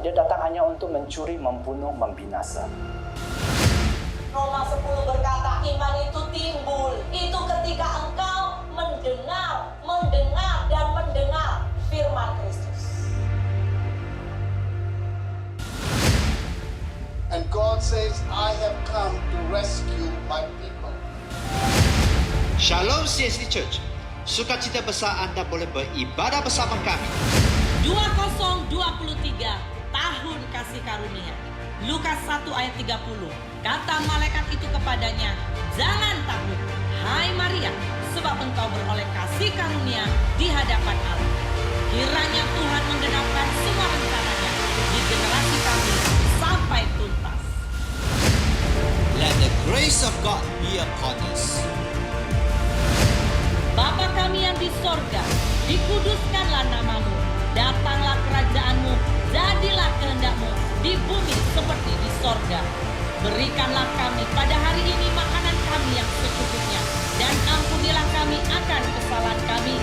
Dia datang hanya untuk mencuri, membunuh, membinasa. Roma 10 berkata, iman itu timbul. Itu ketika engkau mendengar dan mendengar firman Kristus. And God says, I have come to rescue my people. Shalom CST Church. Sukacita besar Anda boleh beribadah bersama kami. 2023 tahun kasih karunia. Lukas 1 ayat 30. Kata malaikat itu kepadanya, jangan takut, hai Maria, sebab engkau beroleh kasih karunia di hadapan Allah. Kiranya Tuhan menggenapkan semua rencananya di generasi kami sampai tuntas. Let the grace of God be upon us. Bapa kami yang di sorga, dikuduskanlah namamu, datanglah kerajaanmu, jadilah kehendakmu di bumi seperti di sorga. Berikanlah kami pada hari ini makanan kami yang secukupnya, dan ampunilah kami akan kesalahan kami,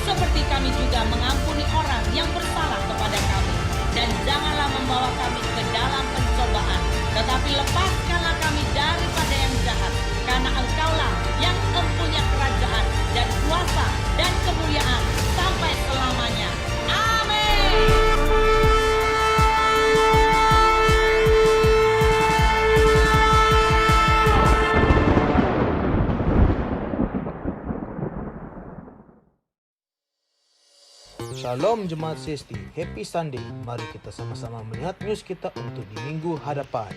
seperti kami juga mengampuni orang yang bersalah kepada kami. Dan janganlah membawa kami ke dalam pencobaan, tetapi lepaskanlah kami daripada yang jahat, karena engkaulah yang mempunyai kerajaan dan kuasa dan kemuliaan sampai selamanya. Amin. Shalom Jemaat CST, Happy Sunday. Mari kita sama-sama melihat news kita untuk di minggu hadapan.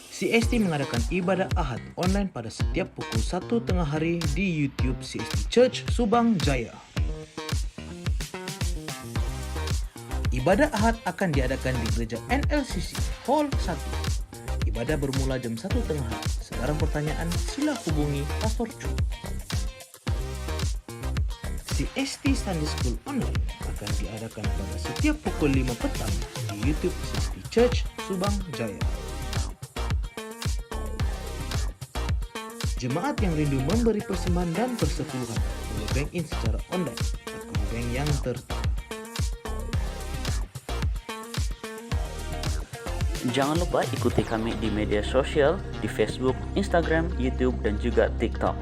CST mengadakan ibadah Ahad online pada setiap pukul 1 tengah hari di YouTube CST Church Subang Jaya. Ibadah Ahad akan diadakan di Gereja NLCC Hall 1. Ibadah bermula jam 1 tengah hari. Sekarang pertanyaan, sila hubungi Pastor Chu. CST Sunday School Online akan diadakan pada setiap pukul 5 petang di YouTube CST Church Subang Jaya. Jemaat yang rindu memberi persembahan dan persepuluhan boleh bank in secara online akun bank yang tertera. Jangan lupa ikuti kami di media sosial di Facebook, Instagram, YouTube, dan juga TikTok.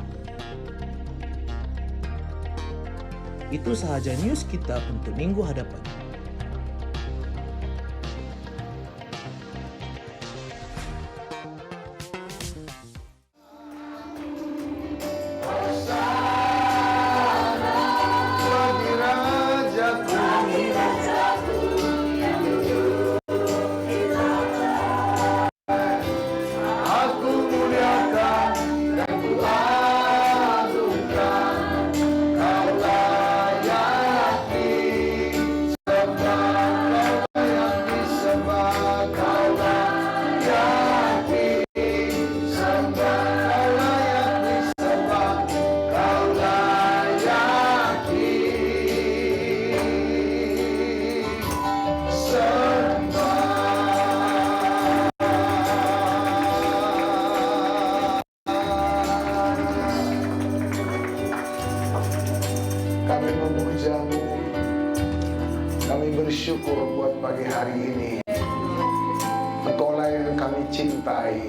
Itu sahaja news kita untuk minggu hadapan. Kami memuja-Mu, kami bersyukur buat pagi hari ini. Engkaulah yang kami cintai,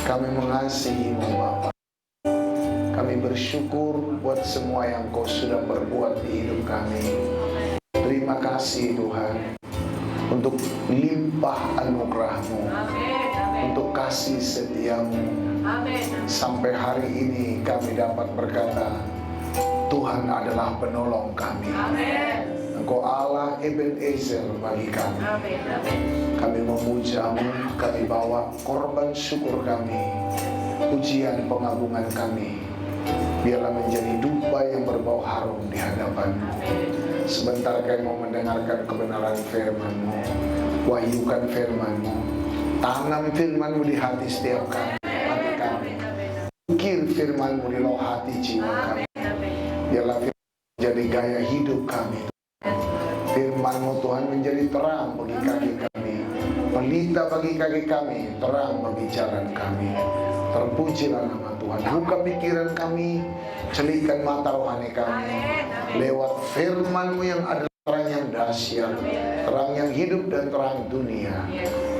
kami mengasihi-Mu Bapa. Kami bersyukur buat semua yang Kau sudah perbuat di hidup kami. Terima kasih Tuhan untuk limpah anugerah-Mu, untuk kasih setia-Mu. Sampai hari ini kami dapat berkata, Tuhan adalah penolong kami. Engkau Allah Ebenezer bagi kami. Kami memuja-Mu, kami bawa korban syukur kami, pujian pengagungan kami. Biarlah menjadi dupa yang berbau harum di hadapan-Mu. Sebentar kami mau mendengarkan kebenaran firman-Mu. Wahyukan firman-Mu. Tanam firman-Mu di hati setiap kami. Ukir firman-Mu di loh hati jiwa kami. Biarlah firman menjadi gaya hidup kami. Firman-Mu Tuhan menjadi terang bagi kaki kami, pelita bagi kaki kami, terang bagi jalan kami. Terpujilah nama Tuhan. Buka pikiran kami, celikan mata rohani kami. Lewat firman-Mu yang ada terang yang dahsyat, terang yang hidup dan terang dunia.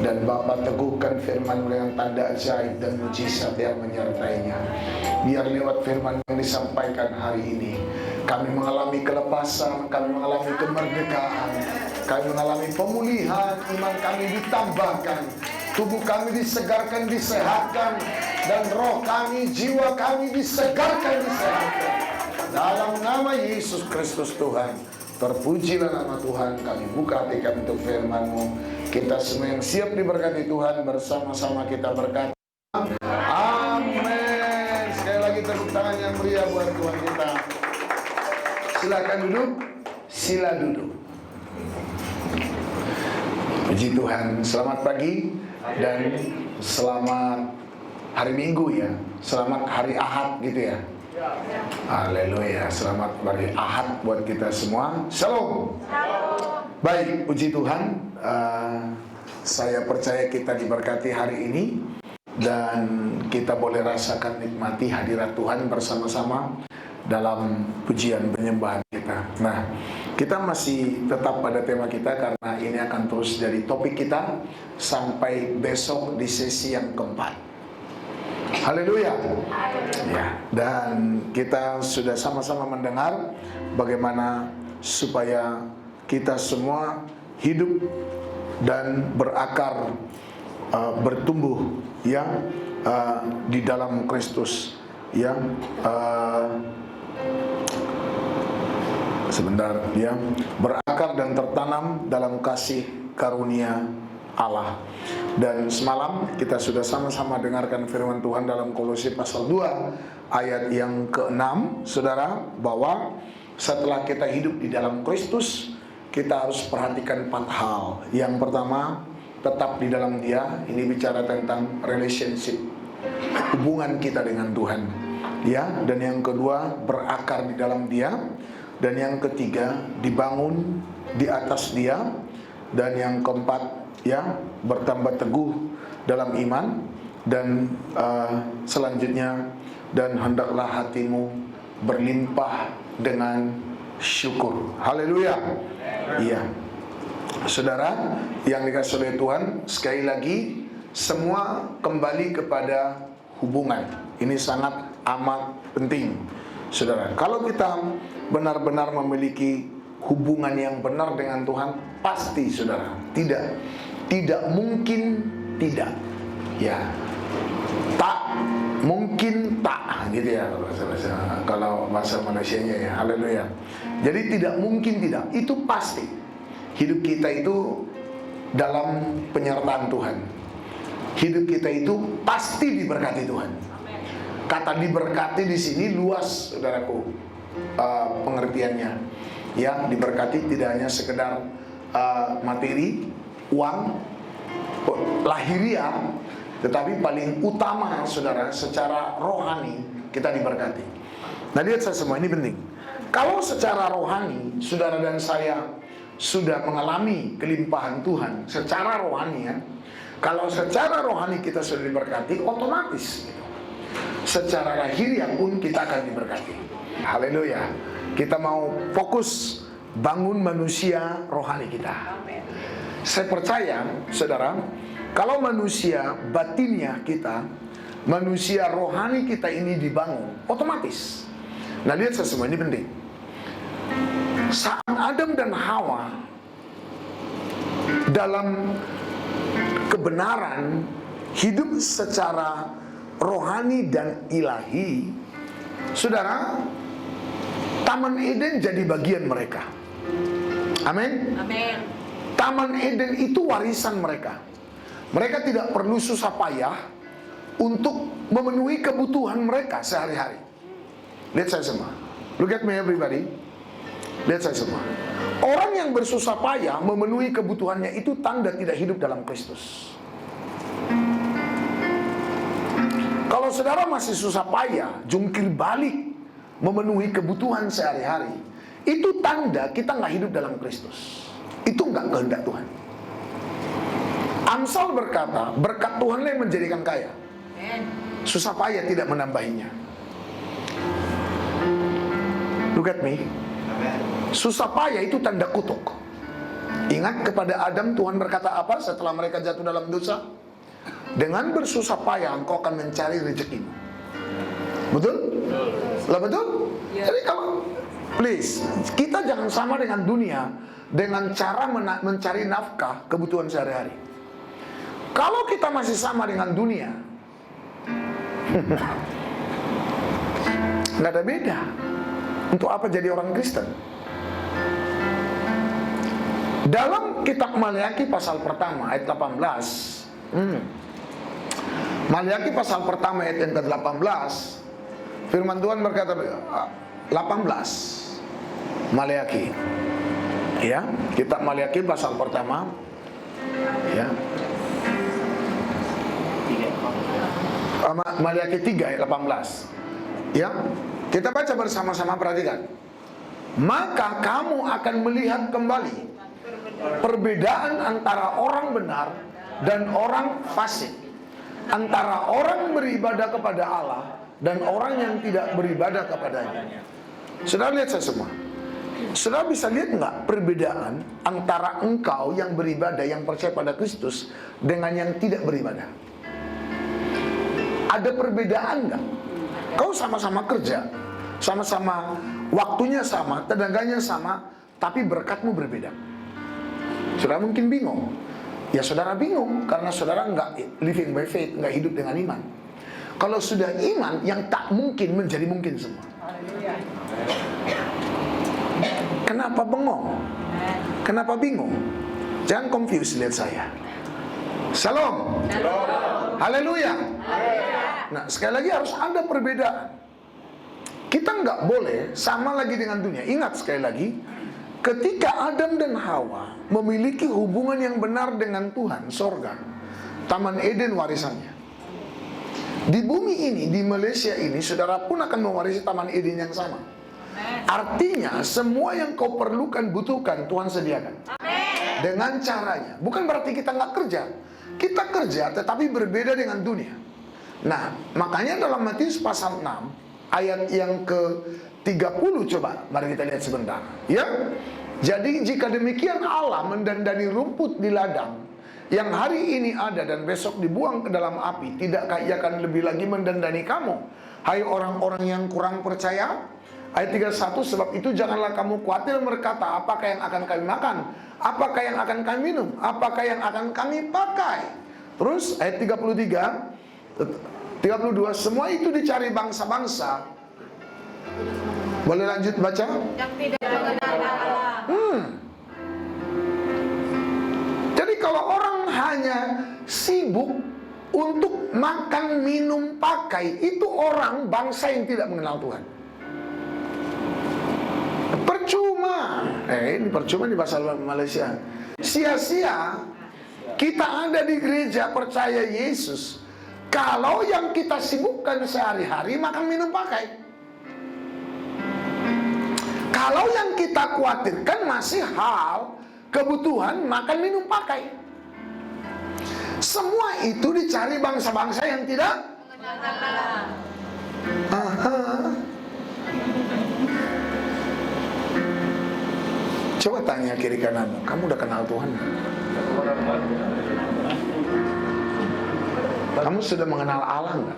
Dan Bapa teguhkan firman-Mu dengan tanda ajaib dan mujizat yang menyertainya. Biar lewat firman yang disampaikan hari ini, kami mengalami kelepasan, kami mengalami kemerdekaan, kami mengalami pemulihan, iman kami ditambahkan, tubuh kami disegarkan, disehatkan, dan roh kami, jiwa kami disegarkan, disehatkan. Dalam nama Yesus Kristus Tuhan, terpujilah nama Tuhan. Kami buka hati kami untuk firman-Mu. Kita semua yang siap diberkati Tuhan, bersama-sama kita berkata amin. Sekali lagi tepuk tangan yang meriah buat Tuhan kita. Silakan duduk, sila duduk. Puji Tuhan, selamat pagi dan selamat hari Minggu ya. Selamat hari Ahad gitu ya. Haleluya, selamat hari Ahad buat kita semua. Shalom. Baik, puji Tuhan. Saya percaya kita diberkati hari ini dan kita boleh rasakan nikmati hadirat Tuhan bersama-sama dalam pujian penyembahan kita. Nah, kita masih tetap pada tema kita karena ini akan terus jadi topik kita sampai besok di sesi yang keempat. Haleluya. Ya, dan kita sudah sama-sama mendengar bagaimana supaya kita semua hidup dan berakar, bertumbuh ya di dalam Kristus ya. Sebentar ya, berakar dan tertanam dalam kasih karunia Allah. Dan semalam kita sudah sama-sama dengarkan firman Tuhan dalam Kolose pasal 2 ayat yang ke-6, saudara, bahwa setelah kita hidup di dalam Kristus, kita harus perhatikan 4 hal. Yang pertama, tetap di dalam Dia. Ini bicara tentang relationship, hubungan kita dengan Tuhan ya. Dan yang kedua, berakar di dalam Dia. Dan yang ketiga, dibangun di atas Dia. Dan yang keempat, ya, bertambah teguh dalam iman. Dan selanjutnya, dan hendaklah hatimu berlimpah dengan syukur. Haleluya. Iya, saudara yang dikasihi oleh Tuhan, sekali lagi semua kembali kepada hubungan. Ini sangat amat penting, saudara. Kalau kita benar-benar memiliki hubungan yang benar dengan Tuhan, pasti, saudara, tidak mungkin tidak, ya, tak mungkin tak, gitu ya kalau bahasa Malaysianya ya. Haleluya. Jadi tidak mungkin tidak, itu pasti. Hidup kita itu dalam penyertaan Tuhan. Hidup kita itu pasti diberkati Tuhan. Kata diberkati di sini luas, saudaraku, pengertiannya. Ya, diberkati tidak hanya sekedar materi, uang, lahiriah, tetapi paling utama, saudara, secara rohani kita diberkati. Nah, lihat saya semua, ini penting. Kalau secara rohani, saudara dan saya sudah mengalami kelimpahan Tuhan secara rohani ya. Kalau secara rohani kita sudah diberkati, otomatis gitu. Secara lahiriah pun kita akan diberkati. Haleluya. Kita mau fokus bangun manusia rohani kita. Saya percaya, saudara, kalau manusia batinnya kita, manusia rohani kita ini dibangun, otomatis. Nah, lihat saya semua, ini penting. Saat Adam dan Hawa dalam kebenaran hidup secara rohani dan ilahi, saudara, Taman Eden jadi bagian mereka. Amin. Amin. Taman Eden itu warisan mereka. Mereka tidak perlu susah payah untuk memenuhi kebutuhan mereka sehari-hari. Lihat saya semua. Look at me everybody. Lihat saya semua. Orang yang bersusah payah memenuhi kebutuhannya itu tanda tidak hidup dalam Kristus. Kalau saudara masih susah payah, jungkir balik memenuhi kebutuhan sehari-hari, itu tanda kita nggak hidup dalam Kristus. Itu nggak kehendak Tuhan. Amsal berkata, berkat Tuhanlah yang menjadikan kaya. Susah payah tidak menambahinya. Look at me. Susah payah itu tanda kutuk. Ingat kepada Adam Tuhan berkata apa setelah mereka jatuh dalam dosa? Dengan bersusah payah engkau akan mencari rezekimu. Betul? Lah betul? Jadi kalau please, kita jangan sama dengan dunia dengan cara mencari nafkah kebutuhan sehari-hari. Kalau kita masih sama dengan dunia, nggak ada beda. Untuk apa jadi orang Kristen? Dalam kitab Maleakhi pasal pertama ayat 18, Maleakhi pasal pertama ayat yang ke-18, firman Tuhan berkata 18 Maleakhi, ya, kitab Maleakhi pasal pertama, ya, Maleakhi 3 ayat 18, ya, kita baca bersama-sama, perhatikan. Maka kamu akan melihat kembali perbedaan antara orang benar dan orang fasik, antara orang beribadah kepada Allah dan orang yang tidak beribadah kepadanya. Saudara lihat saya semua. Saudara bisa lihat nggak perbedaan antara engkau yang beribadah, yang percaya pada Kristus, dengan yang tidak beribadah? Ada perbedaan nggak? Kau sama-sama kerja, sama-sama waktunya sama, tenaganya sama, tapi berkatmu berbeda. Saudara mungkin bingung. Ya saudara bingung karena saudara nggak living by faith, nggak hidup dengan iman. Kalau sudah iman, yang tak mungkin menjadi mungkin semua. Kenapa bengong? Kenapa bingung? Jangan confuse, lihat saya. Shalom. Haleluya. Nah, sekali lagi harus ada perbedaan. Kita nggak boleh sama lagi dengan dunia. Ingat sekali lagi, ketika Adam dan Hawa memiliki hubungan yang benar dengan Tuhan, sorga, Taman Eden warisannya. Di bumi ini, di Malaysia ini, saudara pun akan mewarisi Taman Eden yang sama. Artinya, semua yang kau perlukan, butuhkan, Tuhan sediakan. Dengan caranya. Bukan berarti kita nggak kerja. Kita kerja, tetapi berbeda dengan dunia. Nah, makanya dalam Matius pasal 6, ayat yang ke-30, coba, mari kita lihat sebentar. Ya, jadi jika demikian Allah mendandani rumput di ladang, yang hari ini ada dan besok dibuang ke dalam api, tidakkah Ia akan lebih lagi mendandani kamu, hai orang-orang yang kurang percaya? Ayat 31, sebab itu janganlah kamu khawatir berkata, apakah yang akan kami makan? Apakah yang akan kami minum? Apakah yang akan kami pakai? Terus ayat 33, 32, semua itu dicari bangsa-bangsa. Boleh lanjut baca? Yang tidak mengenal Allah. Jadi kalau orang hanya sibuk untuk makan, minum, pakai, itu orang bangsa yang tidak mengenal Tuhan. Percuma. Ini percuma di bahasa Malaysia. Sia-sia kita ada di gereja percaya Yesus kalau yang kita sibukkan sehari-hari makan, minum, pakai. Kalau yang kita khawatirkan masih hal kebutuhan makan, minum, pakai. Semua itu dicari bangsa-bangsa yang tidak mengenal Allah. Coba tanya kiri kananmu, kamu udah kenal Tuhan? Kamu sudah mengenal Allah enggak?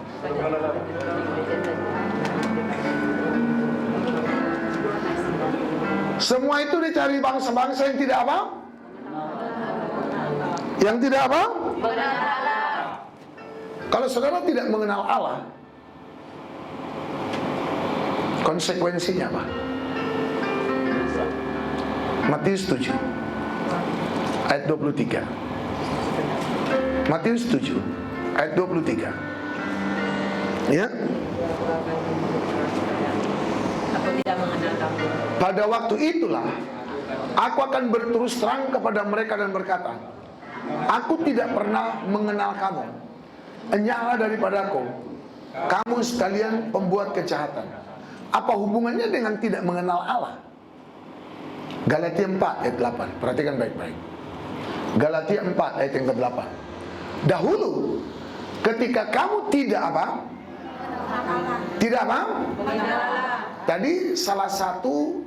Semua itu dicari bangsa-bangsa yang tidak apa? Yang tidak apa? Kalau saudara tidak mengenal Allah, konsekuensinya apa? Matius 7 ayat 23. Matius 7 ayat 23. Ya. Aku tidak mengenal kamu. Pada waktu itulah aku akan berterus terang kepada mereka dan berkata, aku tidak pernah mengenal kamu. Enyahlah daripadaku, kamu sekalian pembuat kejahatan. Apa hubungannya dengan tidak mengenal Allah? Galatia 4 ayat 8. Perhatikan baik-baik. Galatia 4 ayat yang ke-8. Dahulu ketika kamu tidak apa? Tidak apa? Tadi salah satu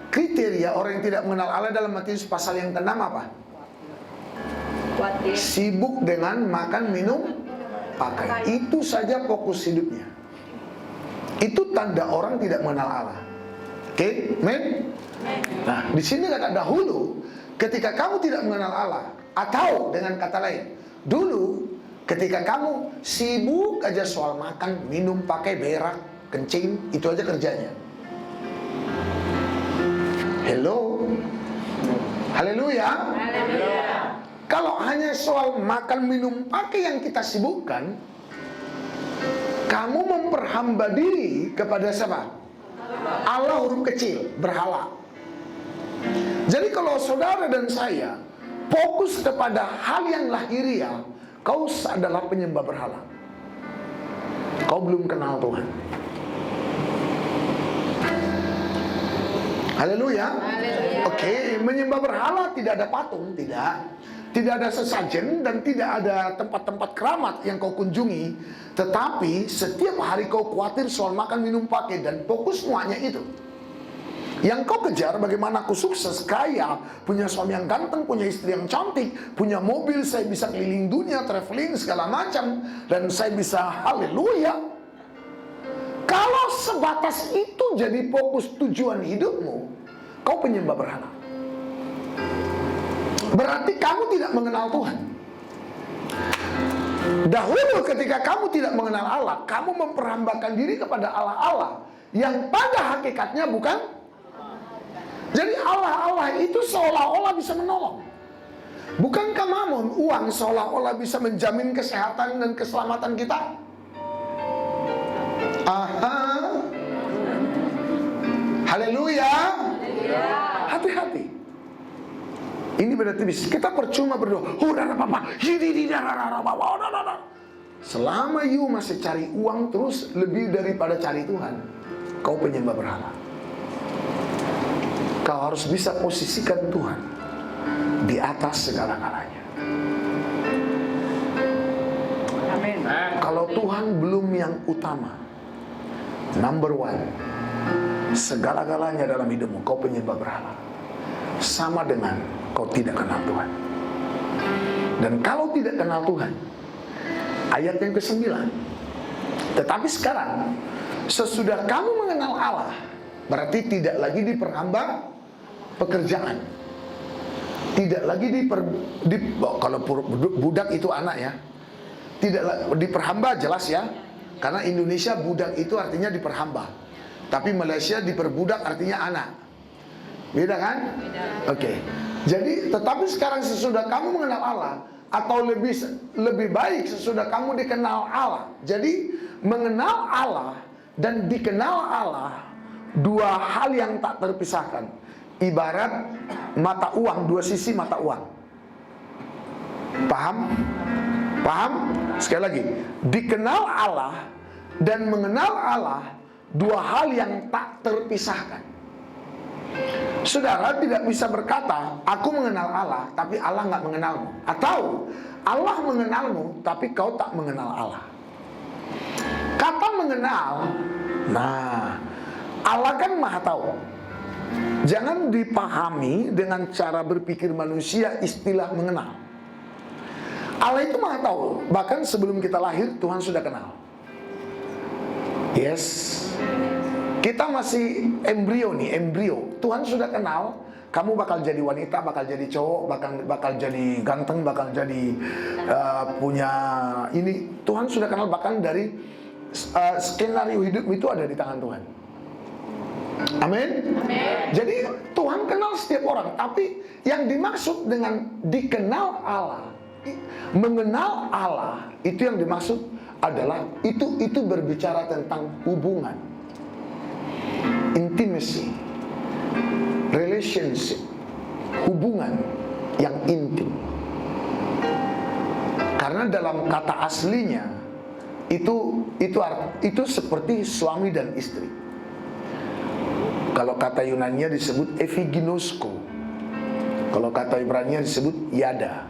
kriteria orang yang tidak mengenal Allah dalam Matius pasal yang ke-6 apa? Khawatir. Sibuk dengan makan, minum, pakai. Itu saja fokus hidupnya. Itu tanda orang tidak mengenal Allah. Oke, men? Nah, di sini kata dahulu, ketika kamu tidak mengenal Allah, atau dengan kata lain, dulu ketika kamu sibuk aja soal makan, minum, pakai, berak, kencing, itu aja kerjanya. Hello, haleluya. Kalau hanya soal makan, minum, pakai yang kita sibukkan, kamu memperhamba diri kepada siapa? Allah huruf kecil, berhala. Jadi kalau saudara dan saya fokus kepada hal yang lahiriah, kau adalah penyembah berhala. Kau belum kenal Tuhan. Haleluya. Oke, menyembah berhala tidak ada patung, tidak ada sesajen dan tidak ada tempat-tempat keramat yang kau kunjungi. Tetapi setiap hari kau khawatir soal makan, minum, pakai, dan fokusmu hanya itu. Yang kau kejar bagaimana aku sukses, kaya, punya suami yang ganteng, punya istri yang cantik, punya mobil, saya bisa keliling dunia, traveling, segala macam, dan saya bisa haleluya. Kalau sebatas itu jadi fokus tujuan hidupmu, kau penyembah berhala. Berarti kamu tidak mengenal Tuhan. Dahulu ketika kamu tidak mengenal Allah, kamu memperhambakan diri kepada Allah-Allah yang pada hakikatnya bukan. Jadi Allah-Allah itu seolah-olah bisa menolong. Bukankah mamon, uang seolah-olah bisa menjamin kesehatan dan keselamatan kita? Aha. Haleluya. Hati-hati. Ini berarti kita percuma berdoa. Selama you masih cari uang terus lebih daripada cari Tuhan, kau penyembah berhala. Kau harus bisa posisikan Tuhan di atas segala-galanya. Amin. Kalau Tuhan belum yang utama, number one, segala-galanya dalam hidupmu, kau penyembah berhala. Sama dengan kau tidak kenal Tuhan. Dan kalau tidak kenal Tuhan, ayat yang ke-9, tetapi sekarang sesudah kamu mengenal Allah, berarti tidak lagi diperhamba pekerjaan, tidak lagi kalau budak itu anak ya, tidak diperhamba jelas ya, karena Indonesia budak itu artinya diperhamba, tapi Malaysia diperbudak artinya anak. Beda kan? Oke. Jadi tetapi sekarang sesudah kamu mengenal Allah, atau lebih baik sesudah kamu dikenal Allah. Jadi mengenal Allah dan dikenal Allah, dua hal yang tak terpisahkan. Ibarat mata uang, dua sisi mata uang. Paham? Paham? Sekali lagi, dikenal Allah dan mengenal Allah, dua hal yang tak terpisahkan. Saudara tidak bisa berkata, aku mengenal Allah, tapi Allah nggak mengenalmu. Atau Allah mengenalmu, tapi kau tak mengenal Allah. Kata mengenal, nah, Allah kan maha tahu. Jangan dipahami dengan cara berpikir manusia istilah mengenal. Allah itu maha tahu. Bahkan sebelum kita lahir, Tuhan sudah kenal. Yes. Kita masih embrio nih, embrio. Tuhan sudah kenal, kamu bakal jadi wanita, bakal jadi cowok, bakal jadi ganteng, bakal jadi punya ini. Tuhan sudah kenal, bahkan dari skenario hidup itu ada di tangan Tuhan. Amin. Jadi Tuhan kenal setiap orang, tapi yang dimaksud dengan dikenal Allah, mengenal Allah, itu yang dimaksud adalah itu berbicara tentang hubungan, intimacy, relationship, hubungan yang intim. Karena dalam kata aslinya itu seperti suami dan istri. Kalau kata Yunani disebut epiginosko, kalau kata Ibrani disebut yada.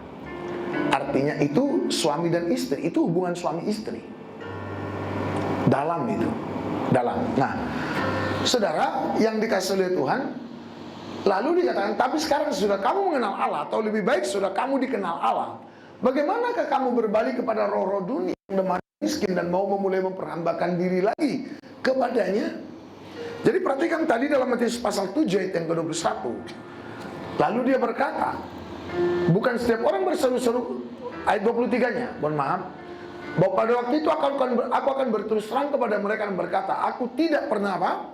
Artinya itu suami dan istri, itu hubungan suami istri. Dalam itu, dalam. Nah, saudara yang dikasih oleh Tuhan, Lalu dikatakan, tapi sekarang sudah kamu mengenal Allah, atau lebih baik sudah kamu dikenal Allah, bagaimanakah kamu berbalik kepada roh-roh dunia yang lemah miskin dan mau memulai memperhambakan diri lagi kepadanya? Jadi perhatikan tadi dalam Matius pasal 7 ayat yang ke-21. Lalu dia berkata, bukan setiap orang berseru-seru, ayat 23-nya, mohon maaf, bahwa pada waktu itu aku akan berterus terang kepada mereka dan berkata, aku tidak pernah apa?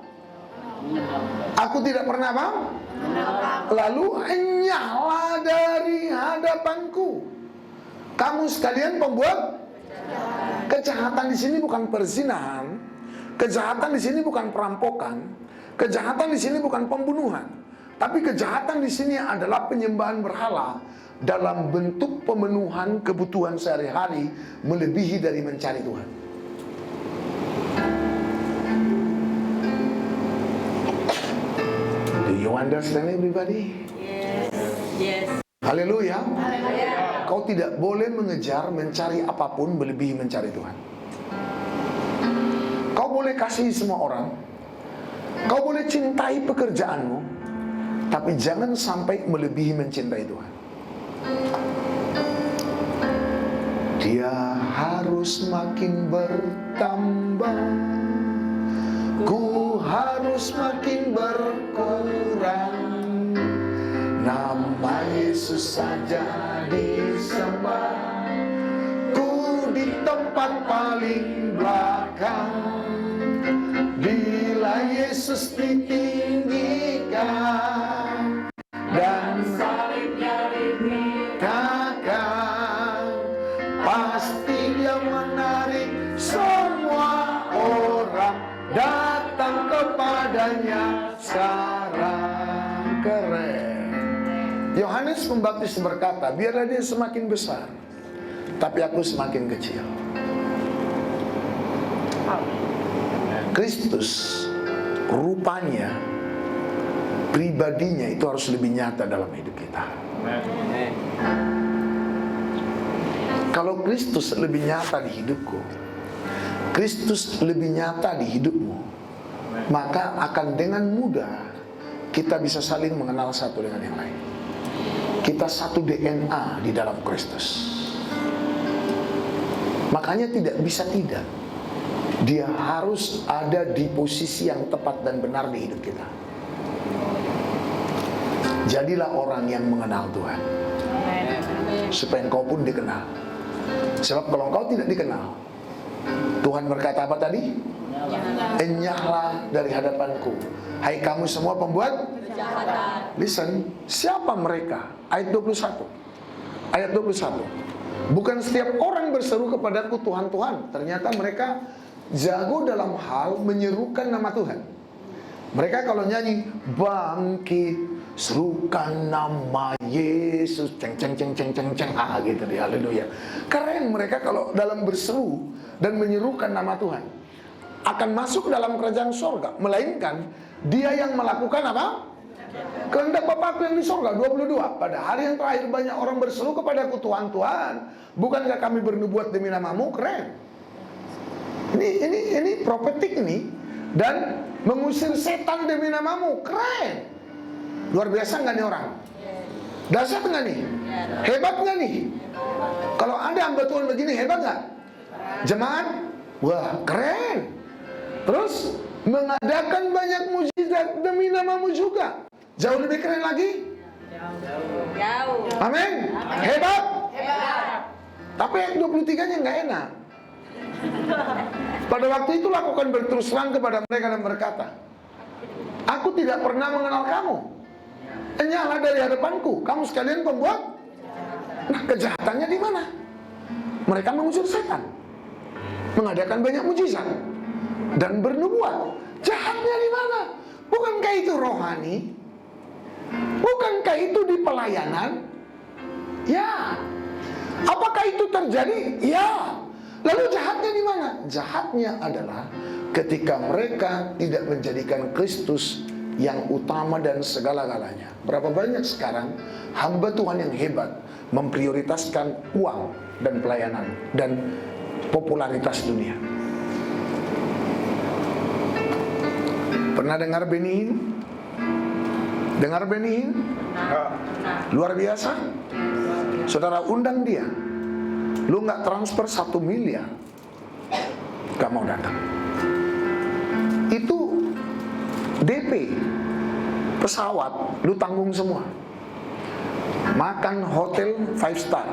Aku tidak pernah apa? Lalu enyahlah dari hadapanku, kamu sekalian pembuat kejahatan. Di sini bukan perzinahan, kejahatan di sini bukan perampokan, kejahatan di sini bukan pembunuhan, tapi kejahatan di sini adalah penyembahan berhala dalam bentuk pemenuhan kebutuhan sehari-hari melebihi dari mencari Tuhan. Do you understand everybody? Yes. Haleluya. Kau tidak boleh mengejar mencari apapun melebihi mencari Tuhan. Kau boleh kasih semua orang, kau boleh cintai pekerjaanmu, tapi jangan sampai melebihi mencintai Tuhan. Dia harus makin bertambah, ku harus makin berkurang. Nama Yesus saja disembah, ku di tempat paling belakang. Bila Yesus ditinggikan dan salibnya dinikahkan, pasti dia menarik semua orang datang kepadanya sekarang. Keren. Yohanes Pembaptis berkata, biarlah dia semakin besar, tapi aku semakin kecil. Kristus rupanya, pribadinya itu harus lebih nyata dalam hidup kita. Kalau Kristus lebih nyata di hidupku, Kristus lebih nyata di hidupmu, maka akan dengan mudah kita bisa saling mengenal satu dengan yang lain. Kita satu DNA di dalam Kristus. Makanya tidak bisa tidak, dia harus ada di posisi yang tepat dan benar di hidup kita. Jadilah orang yang mengenal Tuhan, supaya engkau pun dikenal. Sebab kalau engkau tidak dikenal, Tuhan berkata apa tadi? Enyahlah dari hadapanku, hai kamu semua pembuat kejahatan. Listen, siapa mereka? Ayat 21. Ayat 21. Bukan setiap orang berseru kepadaku Tuhan, Tuhan. Ternyata mereka jago dalam hal menyerukan nama Tuhan. Mereka kalau nyanyi, bangkit, serukan nama Yesus, ceng ceng ceng ceng ceng ceng, gitu dia, haleluya. Keren mereka kalau dalam berseru dan menyerukan nama Tuhan. Akan masuk dalam kerajaan sorga. Melainkan dia yang melakukan apa? Kehendak Bapakku yang di sorga. 22. Pada hari yang terakhir banyak orang berseru kepadaku, Tuhan, Tuhan, bukankah kami bernubuat demi namamu? Keren. Ini profetik ini. Dan mengusir setan demi namamu. Keren. Luar biasa nggak nih orang? Dahsyat nggak nih? Hebat nggak nih? Kalau ada hamba Tuhan begini, hebat nggak? Jemaat? Wah, keren. Terus mengadakan banyak mujizat demi namamu juga. Jauh lebih keren lagi. Jauh. Amin. Hebat. Tapi ayat 23-nya nggak enak. Pada waktu itu lakukan berterus terang kepada mereka dan berkata, aku tidak pernah mengenal kamu. Enyahlah dari hadapanku, kamu sekalian pembuat. Nah, kejahatannya di mana? Mereka mengusir setan, mengadakan banyak mujizat dan bernubuat. Jahatnya di mana? Bukankah itu rohani? Bukankah itu di pelayanan? Ya. Apakah itu terjadi? Ya. Lalu jahatnya di mana? Jahatnya adalah ketika mereka tidak menjadikan Kristus yang utama dan segala-galanya. Berapa banyak sekarang hamba Tuhan yang hebat memprioritaskan uang dan pelayanan dan popularitas dunia. Pernah dengar Benny Hinn? Dengar Benny? Luar biasa. Saudara undang dia. Lu nggak transfer 1 miliar, gak mau datang. Itu DP pesawat, lu tanggung semua. Makan hotel 5 star.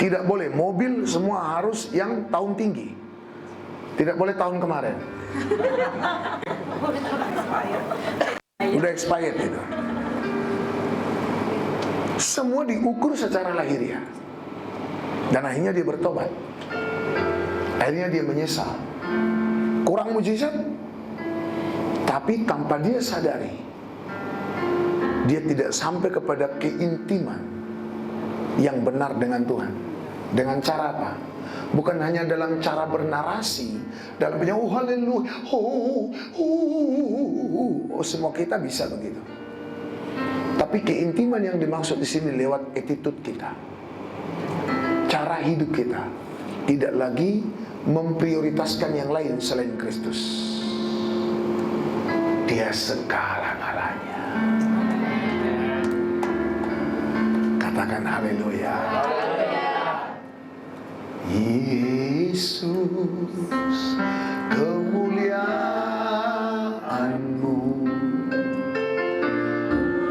Tidak boleh, mobil semua harus yang tahun tinggi. Tidak boleh tahun kemarin. Udah expired itu. Semua diukur secara lahiriah. Dan akhirnya dia bertobat. Akhirnya dia menyesal. Kurang mujizat, tapi tanpa dia sadari, dia tidak sampai kepada keintiman yang benar dengan Tuhan. Dengan cara apa? Bukan hanya dalam cara bernarasi, dalam penyanyi, oh haleluya, semua kita bisa begitu. Tapi keintiman yang dimaksud di sini lewat attitude kita, cara hidup kita, tidak lagi memprioritaskan yang lain selain Kristus. Dia segala-galanya. Katakan haleluya. Yesus, kemuliaan-Mu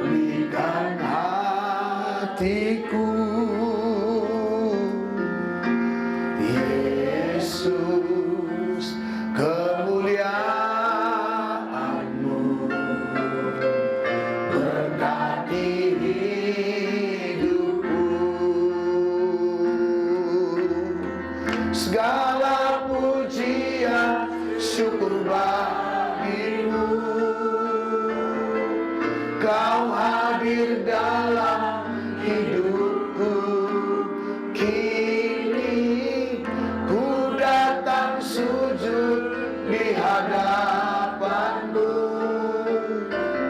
pulihkan hatiku. Yesus, kemuliaan-Mu berkati segala pujian syukur bagimu. Kau hadir dalam hidupku. Kini ku datang sujud di hadapanmu,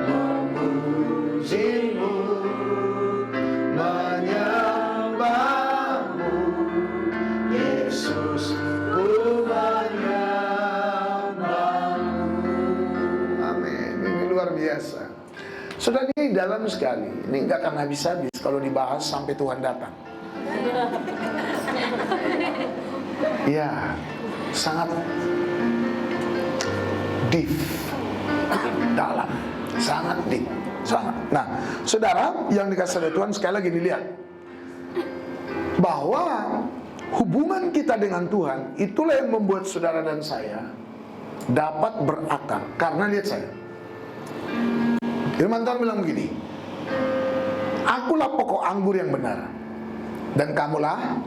memujimu, menyembahmu. Yesus, ku menyembahmu. Amin. Ini luar biasa. Sudah, ini dalam sekali. Ini nggak akan habis-habis kalau dibahas sampai Tuhan datang. Ya, sangat deep, dalam, sangat deep, sangat. Nah, saudara yang dikasih oleh Tuhan, sekali lagi dilihat bahwa hubungan kita dengan Tuhan itulah yang membuat saudara dan saya dapat berakar. Karena lihat saya, firman Tuhan bilang begini, akulah pokok anggur yang benar, dan kamulah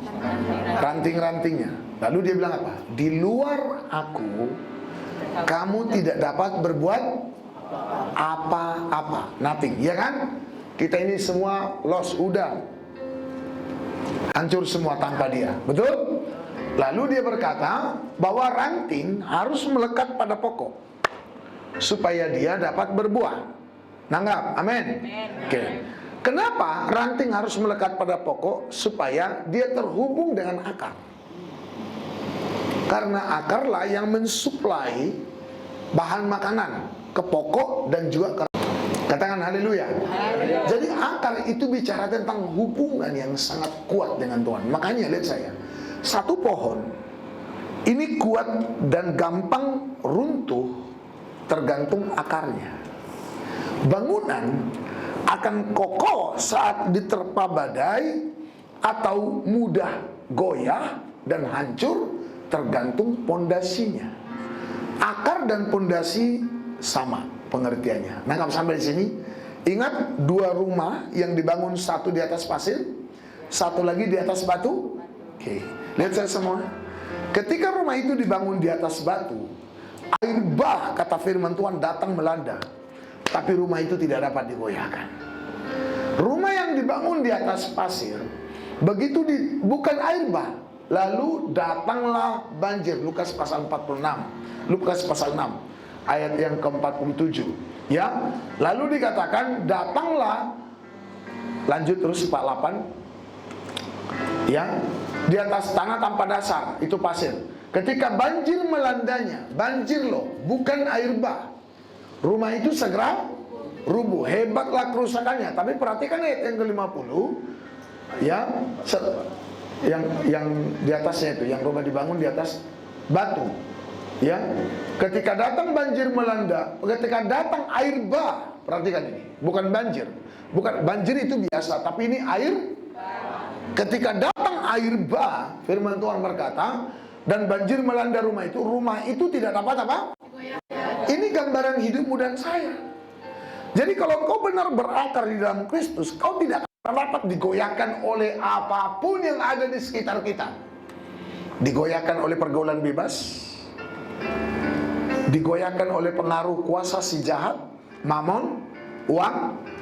ranting-rantingnya. Lalu dia bilang apa? Di luar aku, kamu tidak dapat berbuat apa-apa. Nothing, ya kan? Kita ini semua lost, udah hancur semua tanpa dia. Betul? Lalu dia berkata bahwa ranting harus melekat pada pokok supaya dia dapat berbuah. Nanggap? Amin. Oke. Kenapa ranting harus melekat pada pokok? Supaya dia terhubung dengan akar. Karena akarlah yang mensuplai bahan makanan ke pokok dan juga ke... Katakan haleluya. Jadi akar itu bicara tentang hubungan yang sangat kuat dengan Tuhan. Makanya lihat saya, satu pohon ini kuat dan gampang runtuh tergantung akarnya. Bangunan akan kokoh saat diterpa badai atau mudah goyah dan hancur tergantung pondasinya. Akar dan pondasi sama pengertiannya. Nangkap sampai di sini? Ingat dua rumah yang dibangun, satu di atas pasir, satu lagi di atas batu. Oke, lihat saya semua. Ketika rumah itu dibangun di atas batu, air bah, kata firman Tuhan, datang melanda. Tapi rumah itu tidak dapat digoyahkan. Rumah yang dibangun di atas pasir, begitu bukan air bah, lalu datanglah banjir. Lukas pasal 46, Lukas pasal 6 ayat yang ke-47, ya. Lalu dikatakan datanglah, lanjut terus 48, ya, di atas tanah tanpa dasar, itu pasir. Ketika banjir melandanya, banjir loh, bukan air bah, rumah itu segera rubuh. Hebatlah kerusakannya. Tapi perhatikan ayat yang ke-50, yang di atasnya itu, yang rumah dibangun di atas batu. Ya, ketika datang banjir melanda, ketika datang air bah, perhatikan ini, bukan banjir. Bukan banjir itu biasa, tapi ini air. Ketika datang air bah, firman Tuhan berkata, dan banjir melanda rumah itu tidak dapat apa? Ini gambaran hidupmu dan saya. Jadi kalau kau benar berakar di dalam Kristus, kau tidak akan dapat digoyahkan oleh apapun yang ada di sekitar kita. Digoyahkan oleh pergaulan bebas, digoyahkan oleh pengaruh kuasa si jahat, mamon, uang,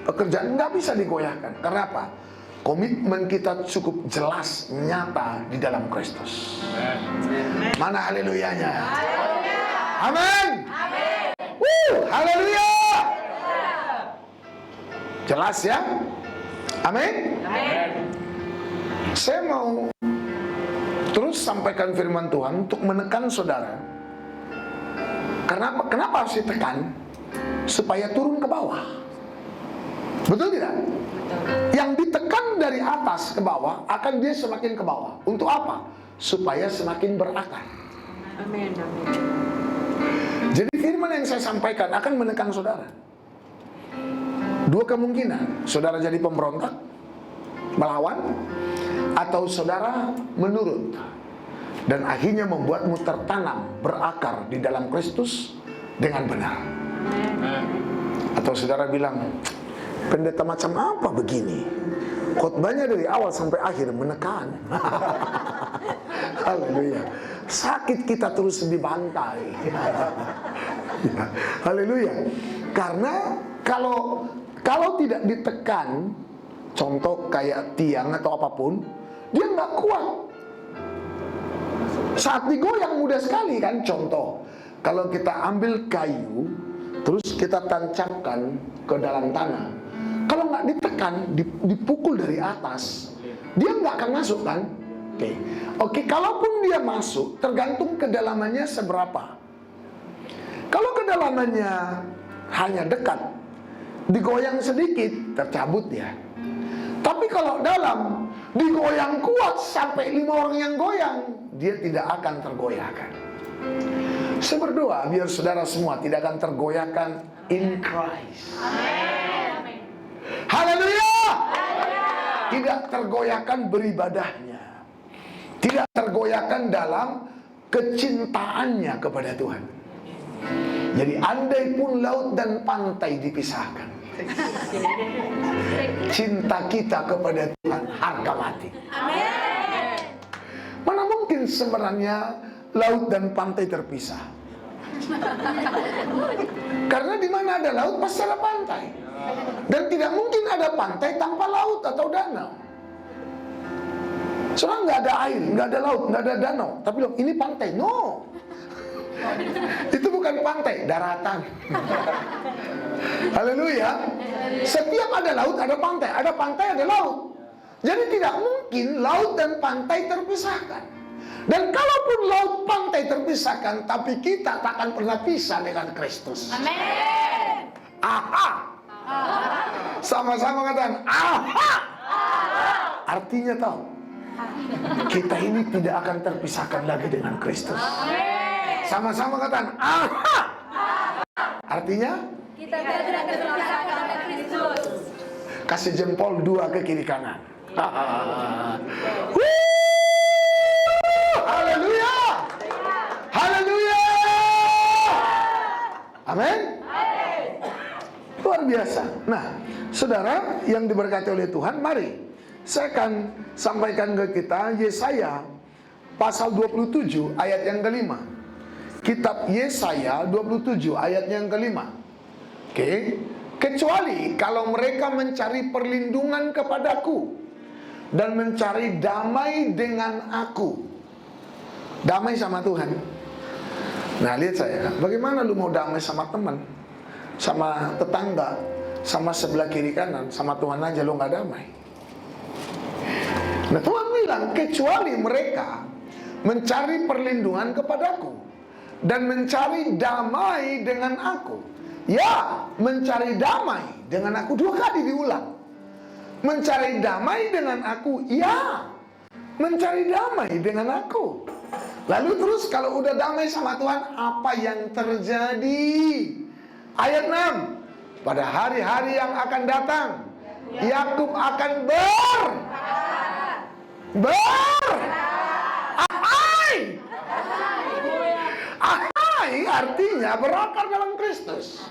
pekerjaan, nggak bisa digoyahkan. Karena apa? Komitmen kita cukup jelas, nyata di dalam Kristus. Mana haleluyanya? Amin. Haleluya. Jelas ya? Amin. Saya mau terus sampaikan firman Tuhan untuk menekan saudara. Kenapa harus ditekan? Supaya turun ke bawah. Betul tidak? Yang ditekan dari atas ke bawah, akan dia semakin ke bawah. Untuk apa? Supaya semakin berakar. Amin. Jadi firman yang saya sampaikan akan menekan saudara. Dua kemungkinan, saudara jadi pemberontak, melawan, atau saudara menurut, dan akhirnya membuatmu tertanam, berakar di dalam Kristus dengan benar. Atau saudara bilang, pendeta macam apa begini? Khotbahnya dari awal sampai akhir menekan. Haleluya. Sakit kita terus dibantai. Haleluya. Karena kalau tidak ditekan, contoh kayak tiang atau apapun, dia nggak kuat. Saat digoyang mudah sekali kan. Contoh, kalau kita ambil kayu, terus kita tancapkan ke dalam tanah, kalau nggak ditekan, dipukul dari atas, dia nggak akan masuk kan? Oke, kalaupun dia masuk, tergantung kedalamannya seberapa. Kalau kedalamannya hanya dekat, digoyang sedikit, tercabut ya. Tapi kalau dalam, digoyang kuat sampai 5 orang yang goyang, dia tidak akan tergoyahkan. Saya berdoa biar saudara semua tidak akan tergoyahkan in Christ. Haleluya. Tidak tergoyahkan beribadahnya, tidak tergoyahkan dalam kecintaannya kepada Tuhan. Jadi andai pun laut dan pantai dipisahkan, cinta kita kepada Tuhan harga mati. Mana mungkin sebenarnya laut dan pantai terpisah? Karena di mana ada laut pasti ada pantai. Dan tidak mungkin ada pantai tanpa laut atau danau. Soalnya nggak ada air, nggak ada laut, nggak ada danau. Tapi loh, ini pantai. No, itu bukan pantai, daratan. Haleluya. Setiap ada laut ada pantai, ada pantai ada laut. Jadi tidak mungkin laut dan pantai terpisahkan. Dan kalaupun laut pantai terpisahkan, tapi kita tak akan pernah pisah dengan Kristus. Amin. Aha. Sama-sama katakan aha. Artinya tahu, kita ini tidak akan terpisahkan lagi dengan Kristus. Sama-sama katakan aha. Artinya Kita tidak terpisahkan dengan Kristus. kasih jempol 2 ke kiri kanan. Haleluya. Haleluya. Amin. Luar biasa. Nah, saudara yang diberkati oleh Tuhan, mari saya akan sampaikan ke kita Yesaya pasal 27 ayat yang ke-5. Kitab Yesaya 27 ayat yang ke-5. Oke. Kecuali kalau mereka mencari perlindungan kepadaku dan mencari damai dengan aku. Damai sama Tuhan. Nah, lihat saya, bagaimana lu mau damai sama teman, sama tetangga, sama sebelah kiri kanan, sama Tuhan aja lu gak damai. Nah, Tuhan bilang, kecuali mereka mencari perlindungan kepadaku dan mencari damai dengan aku. Ya, mencari damai dengan aku. 2 kali diulang. Mencari damai dengan aku, ya. Mencari damai dengan aku. Lalu terus kalau udah damai sama Tuhan, apa yang terjadi? Ayat 6. Pada hari-hari yang akan datang, Yakub akan Ahai artinya berakar dalam Kristus.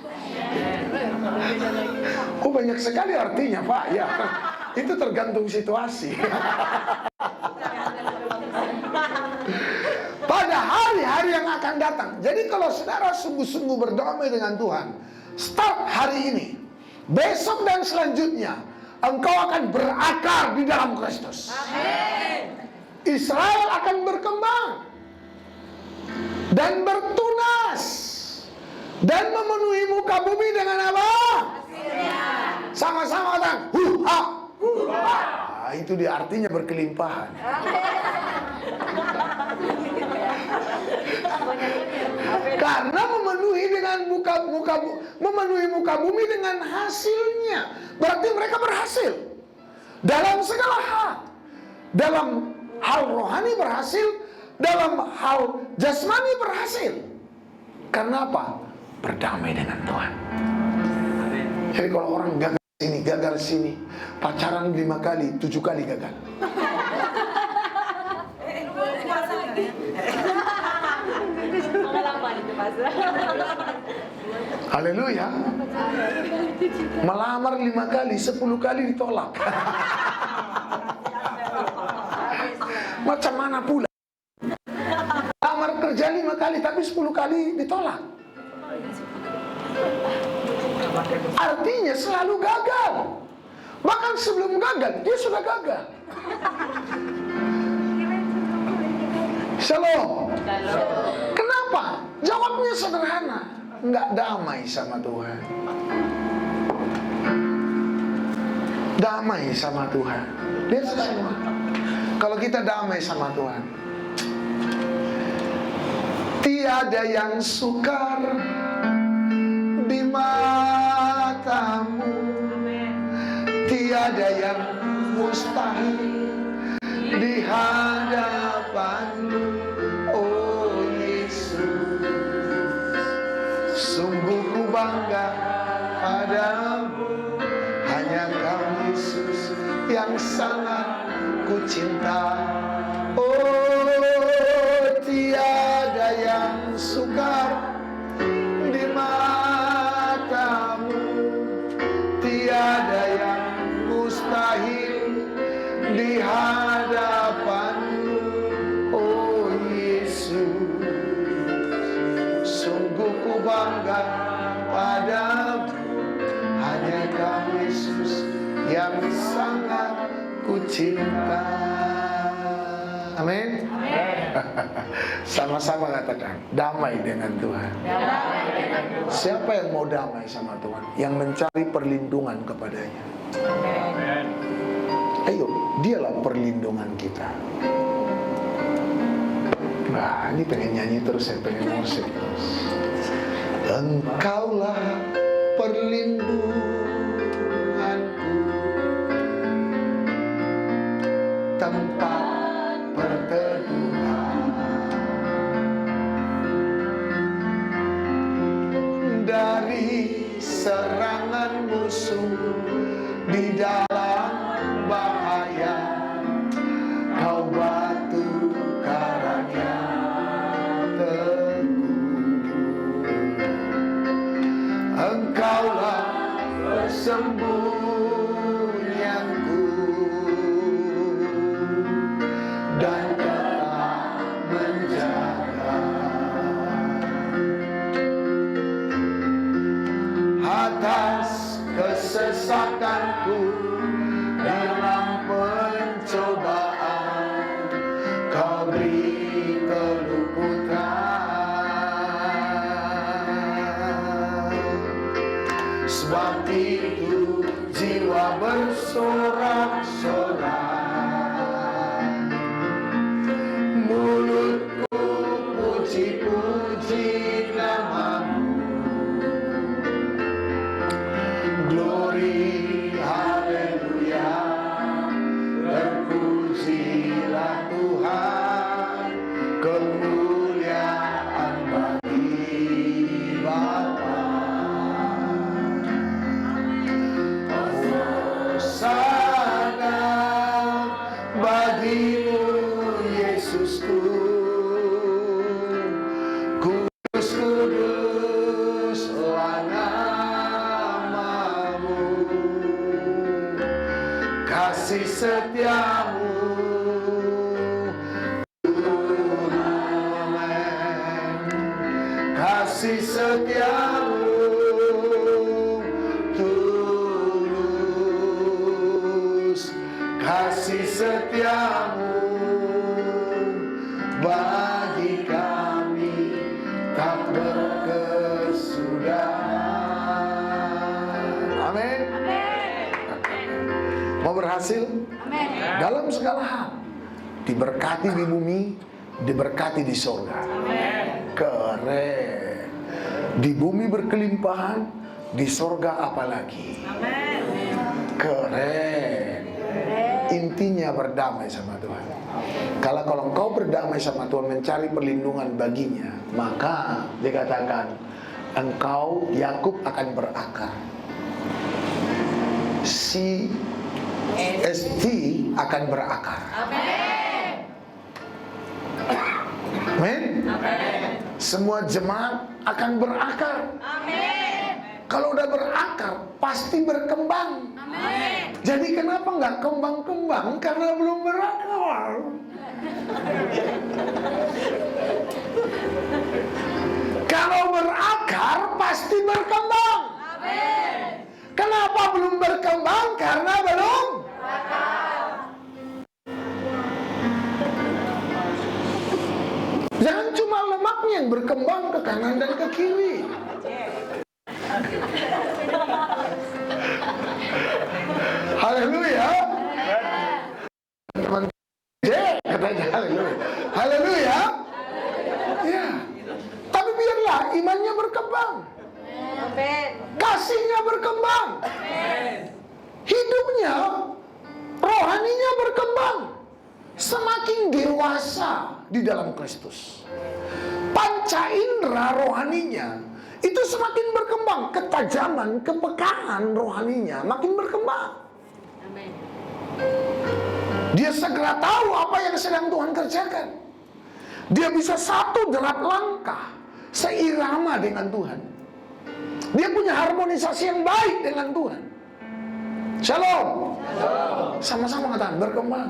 Oh, banyak sekali artinya, Pak. Ya, itu tergantung situasi. Pada hari-hari yang akan datang. Jadi kalau saudara sungguh-sungguh berdamai dengan Tuhan, start hari ini, besok dan selanjutnya, engkau akan berakar di dalam Kristus. Israel akan berkembang dan bertunas dan memenuhi muka bumi dengan apa? Sama-sama kan? Itu dia artinya berkelimpahan. Karena memenuhi muka bumi dengan hasilnya. Berarti mereka berhasil dalam segala hal. Dalam hal rohani berhasil, dalam hal jasmani berhasil. Karena apa? Berdamai dengan Tuhan. Jadi kalau orang gagal sini, pacaran 5 kali, 7 kali gagal. Haleluya. Melamar 5 kali, 10 kali ditolak. Macam mana pula? Lamar kerja 5 kali, tapi 10 kali ditolak. Artinya selalu gagal. Bahkan sebelum gagal, dia sudah gagal. Shalom. Kenapa? Jawabnya sederhana. Nggak damai sama Tuhan. Damai sama Tuhan. Lihat semua. Kalau kita damai sama Tuhan, tiada yang sukar di matamu, tiada yang mustahil di hadapanmu. Oh Yesus, sungguh ku bangga padamu. Hanya Kau Yesus yang sangat ku cinta. Oh, tiada yang sukar di matamu, tiada yang mustahil di hadapanmu. Oh Yesus, sungguh ku bangga padamu. Hanya Kau Yesus yang sangat ku cinta. Amin. Sama-sama katakan, damai dengan Tuhan. Siapa yang mau damai sama Tuhan? Yang mencari perlindungan kepadanya. Ayo, dialah perlindungan kita. Wah, ini pengen nyanyi terus, saya pengen musik terus. Engkaulah perlindunganku, tempat perteduhan dari serangan musuh di dalam bahaya. Kau batu karang yang teguh, Engkaulah persembunyianku dan tetap menjaga atas kesesakanku dalam pencobaan. Kau beri keluputan, sebab itu jiwa bersorak-sorak, mulutku puji-puji namamu. Glory kasih setiamu. Kasih setiamu tulus, kasih setiamu bagi kami tak berkesudahan. Amin. Mau berhasil? Dalam segala hal, diberkati di bumi, diberkati di surga. Keren. Di bumi berkelimpahan, di surga apalagi. Keren. Intinya berdamai sama Tuhan. Kalau engkau berdamai sama Tuhan, mencari perlindungan baginya, maka dikatakan engkau, Yakub, akan berakar. Si ST akan berakar. Amin. Semua jemaat akan berakar. Kalau udah berakar, pasti berkembang. Jadi kenapa nggak kembang-kembang? Karena belum berakar. Kalau berakar, pasti berkembang. Kenapa belum berkembang? Karena belum jangan cuma lemaknya yang berkembang ke kanan dan ke kiri. Haleluya. Teman katanya haleluya. Haleluya. Ya. Tapi biarlah imannya berkembang. Kasihnya berkembang. Hidupnya, rohaninya berkembang. Semakin dewasa di dalam Kristus, panca indera rohaninya itu semakin berkembang. Ketajaman, kepekaan rohaninya makin berkembang. Dia segera tahu apa yang sedang Tuhan kerjakan. Dia bisa satu derap langkah seirama dengan Tuhan. Dia punya harmonisasi yang baik dengan Tuhan. Shalom. Sama-sama katakan berkembang.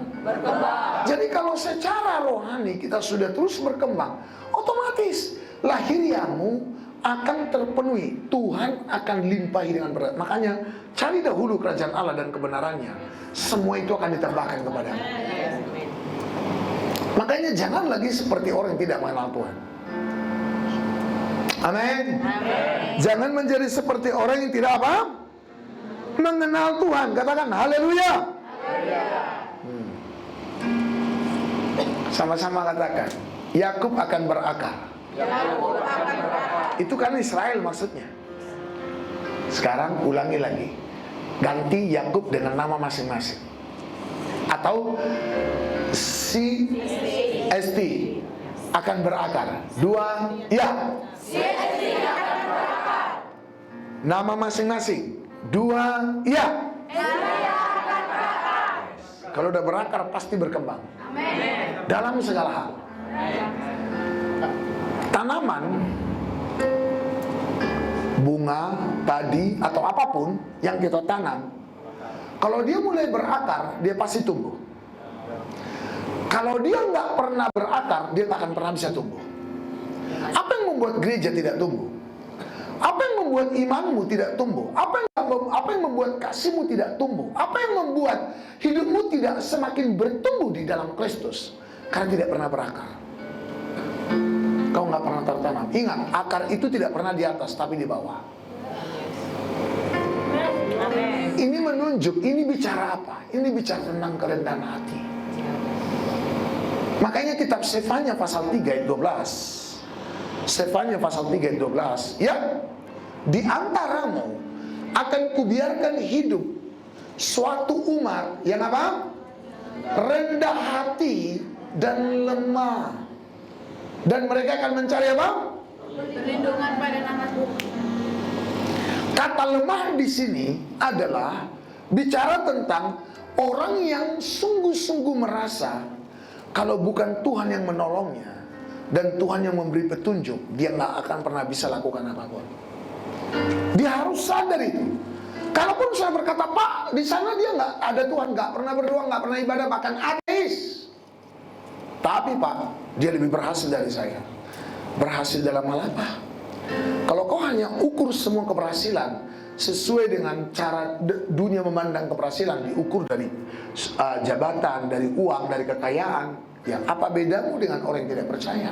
Jadi kalau secara rohani kita sudah terus berkembang, otomatis lahiriamu akan terpenuhi. Tuhan akan limpahi dengan berat. Makanya cari dahulu kerajaan Allah dan kebenarannya. Semua itu akan ditambahkan kepadamu. Makanya jangan lagi seperti orang yang tidak mengenal Tuhan. Amin. Jangan menjadi seperti orang yang tidak apa? Mengenal Tuhan. Katakan haleluya. Sama-sama katakan, Yakub akan berakar. Itu kan Israel maksudnya. Sekarang ulangi lagi. Ganti Yakub dengan nama masing-masing. Atau si ST akan berakar. Dua, ya. Si ST akan berakar. Nama masing-masing. Dua, ya. Kalau udah berakar pasti berkembang. Amen. Dalam segala hal. Tanaman, bunga, padi, atau apapun yang kita tanam, kalau dia mulai berakar, dia pasti tumbuh. Kalau dia nggak pernah berakar, dia nggak akan pernah bisa tumbuh. Apa yang membuat gereja tidak tumbuh? Apa yang membuat imanmu tidak tumbuh? Apa yang membuat kasihmu tidak tumbuh? Apa yang membuat hidupmu tidak semakin bertumbuh di dalam Kristus? Karena tidak pernah berakar. Kau nggak pernah tertanam. Ingat, akar itu tidak pernah di atas, tapi di bawah. Ini menunjuk, ini bicara apa? Ini bicara tentang kerendahan hati. Makanya kitab Sefanya pasal 3 ayat 12. Sefanya pasal 3 ayat 12. Ya, di antaramu akan kubiarkan hidup suatu umat yang apa? Rendah hati dan lemah. Dan mereka akan mencari apa? Perlindungan pada nama Tuhan. Kata lemah di sini adalah bicara tentang orang yang sungguh-sungguh merasa kalau bukan Tuhan yang menolongnya dan Tuhan yang memberi petunjuk, dia nggak akan pernah bisa lakukan apapun. Dia harus sadar itu. Kalaupun saya berkata, Pak, di sana dia nggak ada Tuhan, nggak pernah berdoa, nggak pernah ibadah, bahkan ateis. Tapi Pak, dia lebih berhasil dari saya. Berhasil dalam hal apa? Kalau kau hanya ukur semua keberhasilan sesuai dengan cara dunia memandang keberhasilan, diukur dari jabatan, dari uang, dari kekayaan, ya apa bedamu dengan orang yang tidak percaya?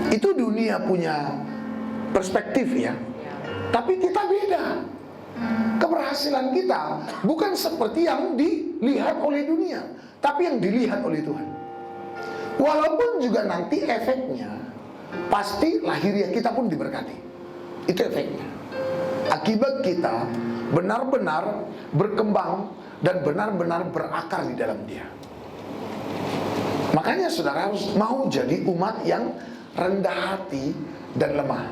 Itu dunia punya perspektif ya. Tapi kita beda. Keberhasilan kita bukan seperti yang dilihat oleh dunia, tapi yang dilihat oleh Tuhan. Walaupun juga nanti efeknya pasti lahiriah kita pun diberkati. Itu efeknya. Akibat kita benar-benar berkembang dan benar-benar berakar di dalam Dia. Makanya saudara harus mau jadi umat yang rendah hati dan lemah.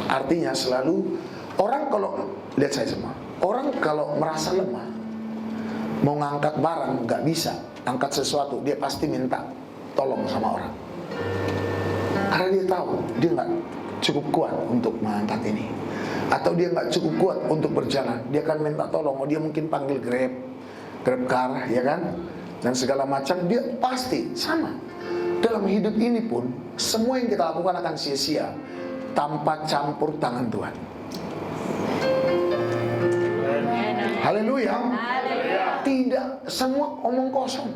Artinya selalu orang kalau lihat saya semua, orang kalau merasa lemah, mau ngangkat barang nggak bisa, angkat sesuatu dia pasti minta tolong sama orang. Karena dia tahu dia nggak cukup kuat untuk mengangkat ini, atau dia nggak cukup kuat untuk berjalan, dia akan minta tolong. Dia mungkin panggil Grab car, ya kan, dan segala macam. Dia pasti sama. Dalam hidup ini pun semua yang kita lakukan akan sia-sia tanpa campur tangan Tuhan. Haleluya. Tidak semua omong kosong.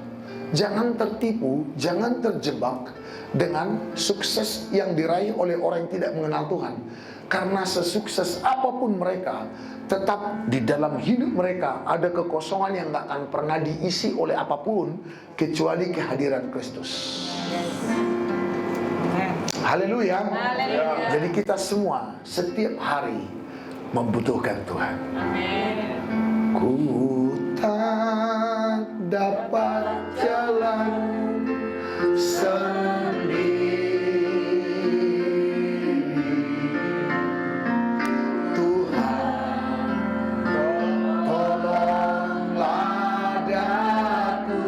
Jangan tertipu, jangan terjebak dengan sukses yang diraih oleh orang yang tidak mengenal Tuhan. Karena sesukses apapun mereka, tetap di dalam hidup mereka ada kekosongan yang gak akan pernah diisi oleh apapun kecuali kehadiran Kristus. Haleluya. Jadi kita semua setiap hari membutuhkan Tuhan. Ku tak dapat jalan sendiri, Tuhan tolonglah daku,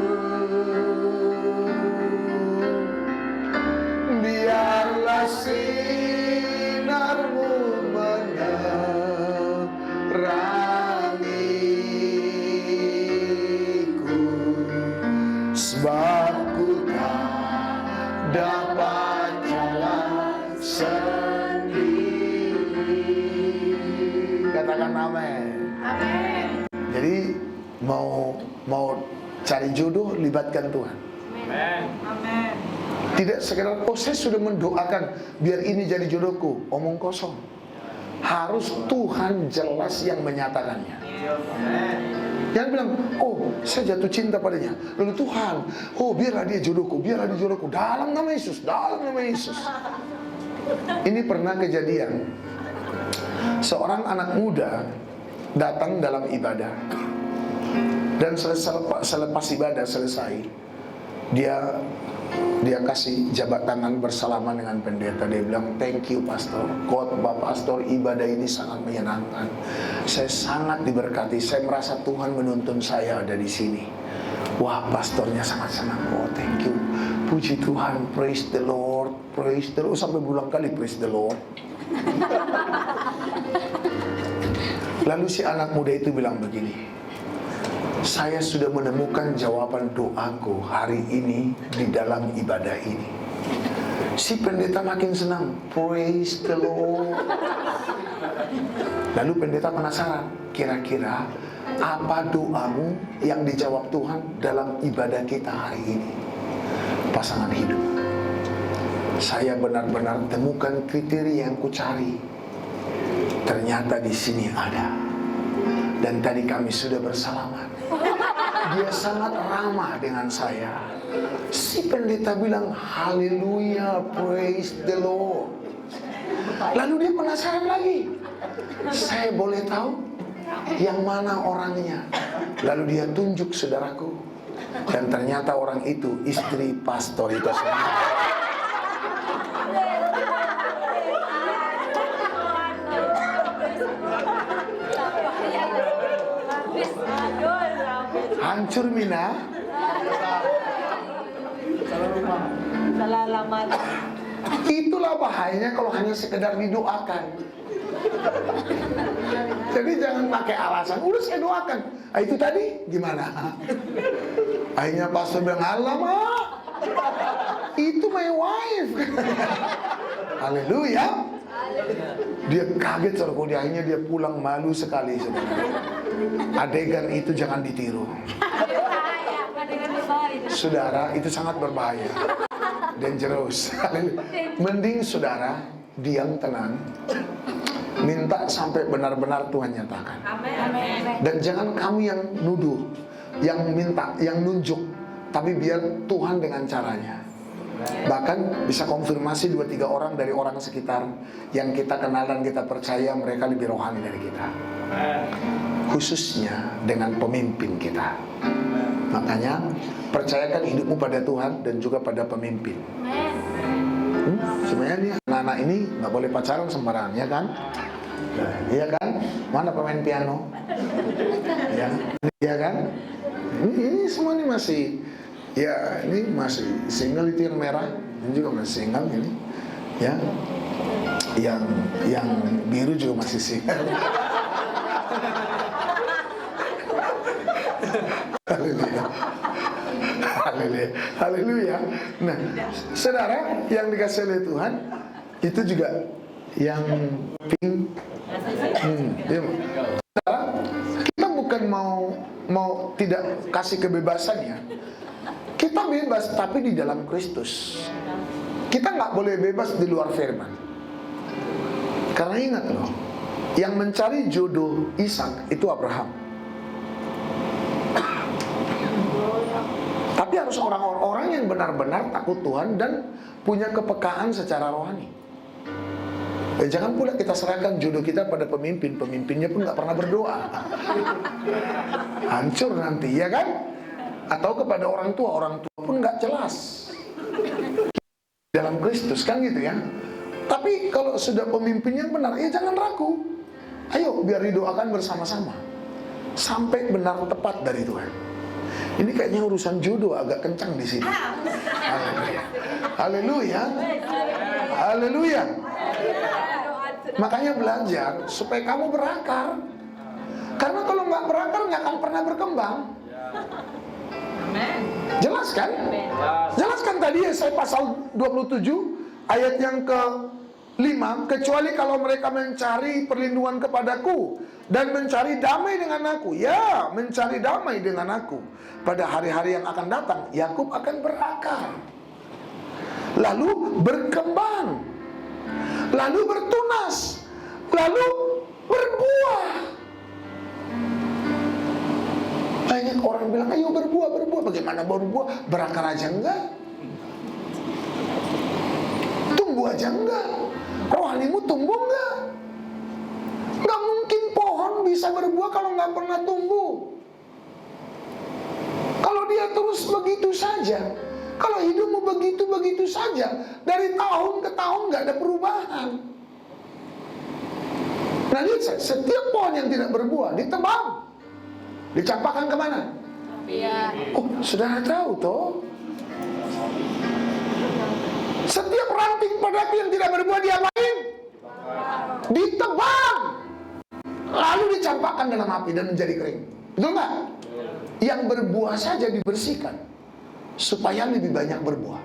biarlah sinarmu menerangiku, sebab ku tak dapat jalan sendiri. Katakan amin. Amin. Jadi mau cari jodoh, libatkan Tuhan. Amin. Tidak sekedar, oh saya sudah mendoakan biar ini jadi jodohku, omong kosong. Harus Tuhan jelas yang menyatakannya. Jangan bilang, oh saya jatuh cinta padanya, lalu Tuhan, oh biarlah dia jodohku, biarlah dia jodohku, dalam nama Yesus, dalam nama Yesus. Ini pernah kejadian. Seorang anak muda datang dalam ibadah, dan selepas ibadah selesai, dia kasih jabat tangan bersalaman dengan pendeta. Dia bilang, thank you pastor, khotbah pastor, ibadah ini sangat menyenangkan. Saya sangat diberkati. Saya merasa Tuhan menuntun saya ada di sini. Wah, pastornya sangat senang. Oh, thank you. Puji Tuhan, praise the Lord, praise the Lord. Sampai berulang kali praise the Lord. Lalu si anak muda itu bilang begini, saya sudah menemukan jawaban doaku hari ini di dalam ibadah ini. Si pendeta makin senang, praise the Lord. Lalu pendeta penasaran, kira-kira apa doamu yang dijawab Tuhan dalam ibadah kita hari ini? Pasangan hidup. Saya benar-benar temukan kriteria yang kucari. Ternyata di sini ada. Dan tadi kami sudah bersalaman. Dia sangat ramah dengan saya. Si pendeta bilang, haleluya, praise the Lord. Lalu dia penasaran lagi, saya boleh tahu yang mana orangnya? Lalu dia tunjuk saudaraku, dan ternyata orang itu istri pastor itu sendiri. Hancur Mina. Salah alamat. Itulah bahayanya kalau hanya sekedar didoakan. Jadi jangan pakai alasan. Udah saya doakan. Itu tadi gimana? Akhirnya pastor bilang, alamak, itu my wife. Haleluya. Dia kaget saudara, dia akhirnya dia pulang malu sekali saudara. Adegan itu jangan ditiru. Saudara, itu sangat berbahaya. Dangerous. Mending saudara diam tenang, minta sampai benar-benar Tuhan nyatakan. Dan jangan kamu yang nuduh, yang minta, yang nunjuk, tapi biar Tuhan dengan caranya. Bahkan bisa konfirmasi 2-3 orang dari orang sekitar yang kita kenal dan kita percaya mereka lebih rohani dari kita, khususnya dengan pemimpin kita. Makanya percayakan hidupmu pada Tuhan dan juga pada pemimpin. Sebenarnya nih anak-anak ini nggak boleh pacaran sembarangan, ya kan? Nah, iya kan? Mana pemain piano? Ya, iya kan? Ini semua nih masih, ya ini masih single, itu yang merah, ini juga masih single ini, ya. Yang biru juga masih single. Haleluya. Haleluya. Haleluya. Nah, saudara yang dikasih oleh Tuhan itu juga yang pink. Saudara, kita bukan mau tidak kasih kebebasan ya. Kita bebas tapi di dalam Kristus. Kita nggak boleh bebas di luar firman. Karena ingat loh, yang mencari jodoh Ishak itu Abraham. Tapi harus orang-orang yang benar-benar takut Tuhan dan punya kepekaan secara rohani. Jangan pula kita serahkan jodoh kita pada pemimpin, pemimpinnya pun nggak pernah berdoa. Hancur nanti, ya kan? Atau kepada orang tua pun nggak jelas dalam Kristus, kan gitu ya. Tapi kalau sudah pemimpinnya benar, ya jangan ragu. Ayo biar didoakan bersama-sama sampai benar tepat dari Tuhan. Ini kayaknya urusan jodoh agak kencang di sini. Haleluya. Haleluya. Makanya belajar supaya kamu berakar. Karena kalau nggak berakar nggak akan pernah berkembang. Jelas kan? Jelas kan tadi Yesaya pasal 27 ayat yang ke-5, kecuali kalau mereka mencari perlindungan kepadaku dan mencari damai dengan aku. Ya, mencari damai dengan aku. Pada hari-hari yang akan datang, Yakub akan berakar, lalu berkembang, lalu bertunas, lalu berbuah. Banyak orang bilang, ayo berbuah. Bagaimana berbuah? Berakar aja enggak, tumbuh aja enggak, rohanimu tumbuh enggak? Enggak mungkin pohon bisa berbuah kalau enggak pernah tumbuh. Kalau dia terus begitu saja, kalau hidupmu begitu saja, dari tahun ke tahun nggak ada perubahan. Nah lihat, setiap pohon yang tidak berbuah ditebang, dicampakkan kemana? Oh, saudara tahu toh? Setiap ranting padaku yang tidak berbuah diapain? Ditebang, lalu dicampakkan dalam api dan menjadi kering. Betul nggak? Yang berbuah saja dibersihkan supaya lebih banyak berbuah.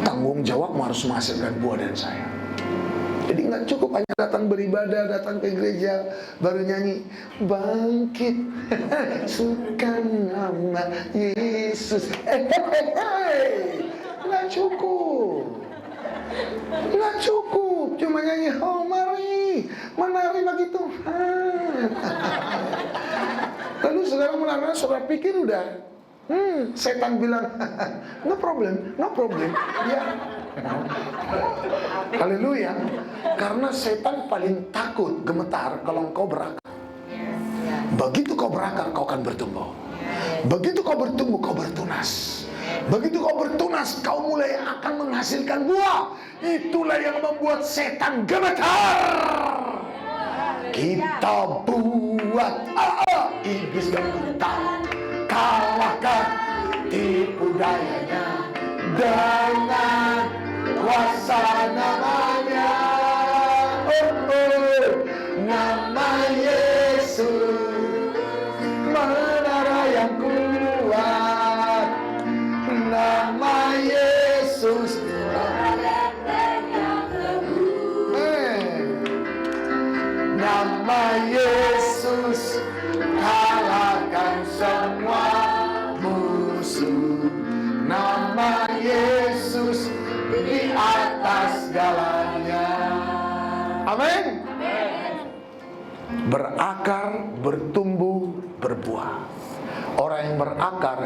Tanggung jawabmu harus menghasilkan buah dari saya. Jadi nggak cukup hanya datang beribadah, datang ke gereja, baru nyanyi bangkit, suka nama Yesus. Nggak cukup. Nggak cukup cuma nyanyi, oh mari menari bagi Tuhan. Lalu saudara menari, saudara pikir udah setan bilang no problem ya. Haleluya. Karena setan paling takut, gemetar kalau engkau berakar. Begitu kau berakar, kau akan bertumbuh. Begitu kau bertumbuh, kau bertunas. Begitu kau bertunas, kau mulai akan menghasilkan buah. Itulah yang membuat setan gemetar. Kita buat iblis gemetar, kalahkan tipu dayanya dengan kuasa namanya. nama Yesus, menara yang kuat, nama Yesus, nama Yesus kalahkan semua musuh, nama Yesus di atas segalanya. Amin. Berakar, bertumbuh, berbuah. Orang yang berakar,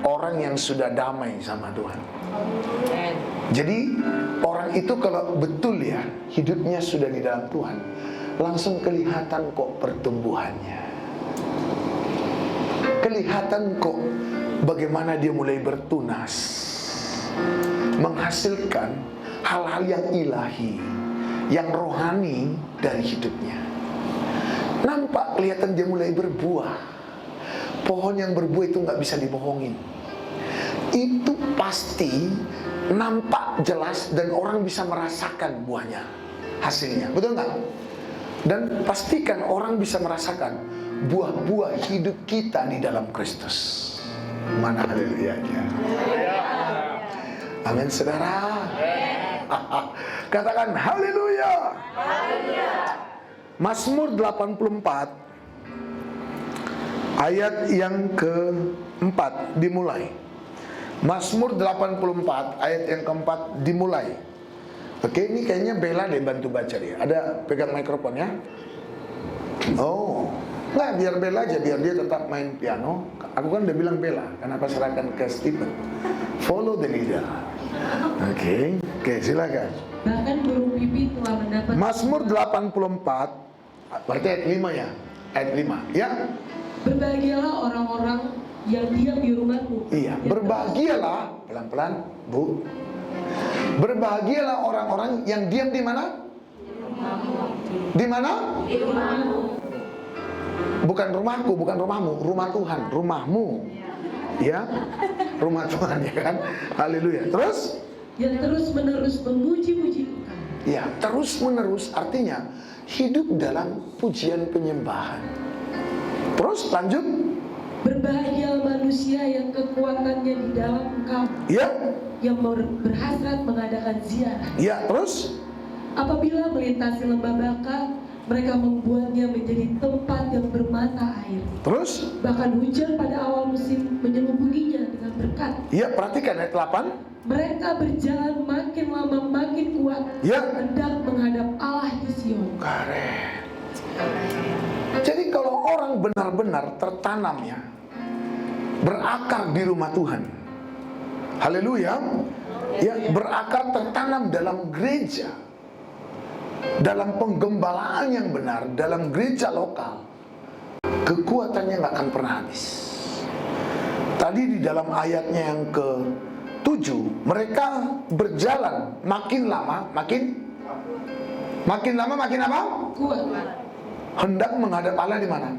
orang yang sudah damai sama Tuhan. Jadi orang itu kalau betul ya hidupnya sudah di dalam Tuhan, langsung kelihatan kok pertumbuhannya. Kelihatan kok bagaimana dia mulai bertunas, menghasilkan hal-hal yang ilahi, yang rohani dari hidupnya. Nampak kelihatan dia mulai berbuah. Pohon yang berbuah itu nggak bisa dibohongin. Itu pasti nampak jelas dan orang bisa merasakan buahnya, hasilnya. Betul nggak? Dan pastikan orang bisa merasakan buah-buah hidup kita di dalam Kristus. Mana haleluya dia. Amin saudara. Katakan haleluya. Mazmur 84 ayat yang keempat dimulai. Mazmur 84 ayat yang keempat dimulai. Oke, ini kayaknya Bella deh bantu baca dia. Ada pegang mikrofon ya. Oh, nggak, biar Bella aja, biar dia tetap main piano. Aku kan udah bilang Bella, kenapa serahkan ke Stephen. Follow the leader. Oke, silakan. Bahkan burung pipit telah mendapat. Mazmur 84 berarti ayat 5 ya. Ayat 5 ya. Berbahagialah orang-orang yang diam di rumahmu. Iya, berbahagialah, pelan-pelan Bu. Berbahagialah orang-orang yang diam di mana? Di mana? Di rumahmu. Bukan rumahku, bukan rumahmu, rumah Tuhan, rumahmu. Ya. Rumah Tuhan ya kan? Haleluya. Terus? Yang terus-menerus memuji-muji Tuhan. Ya, terus-menerus artinya hidup dalam pujian penyembahan. Terus lanjut. Berbahagialah manusia yang kekuatannya di dalam Engkau. Ya. Yang berhasrat mengadakan ziarah. Ya, terus? Apabila melintasi lembah Baka, mereka membuatnya menjadi tempat yang bermata air. Terus? Bahkan hujan pada awal musim menyelubunginya dengan berkat. Ya, perhatikan ayat 8. Mereka berjalan makin lama makin kuat. Ya. Hendak menghadap Allah di Sion. Keren. Jadi kalau orang benar-benar tertanam ya, berakar di rumah Tuhan. Haleluya. Ya, berakar tertanam dalam gereja, dalam penggembalaan yang benar, dalam gereja lokal, kekuatannya nggak akan pernah habis. Tadi di dalam ayatnya yang ke-7, mereka berjalan makin lama makin apa? Kuat. Hendak menghadap Allah di mana?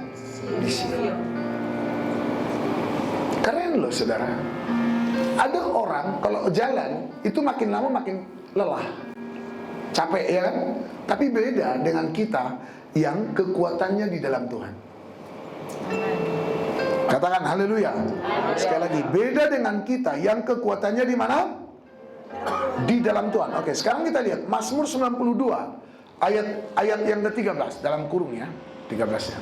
Di sini. Keren loh saudara. Ada orang kalau jalan itu makin lama makin lelah, capek ya kan? Tapi beda dengan kita yang kekuatannya di dalam Tuhan. Katakan haleluya. Sekali lagi, beda dengan kita yang kekuatannya di mana? Di dalam Tuhan. Oke, sekarang kita lihat Mazmur 92 ayat yang ke-13 dalam kurung ya, 13 ya.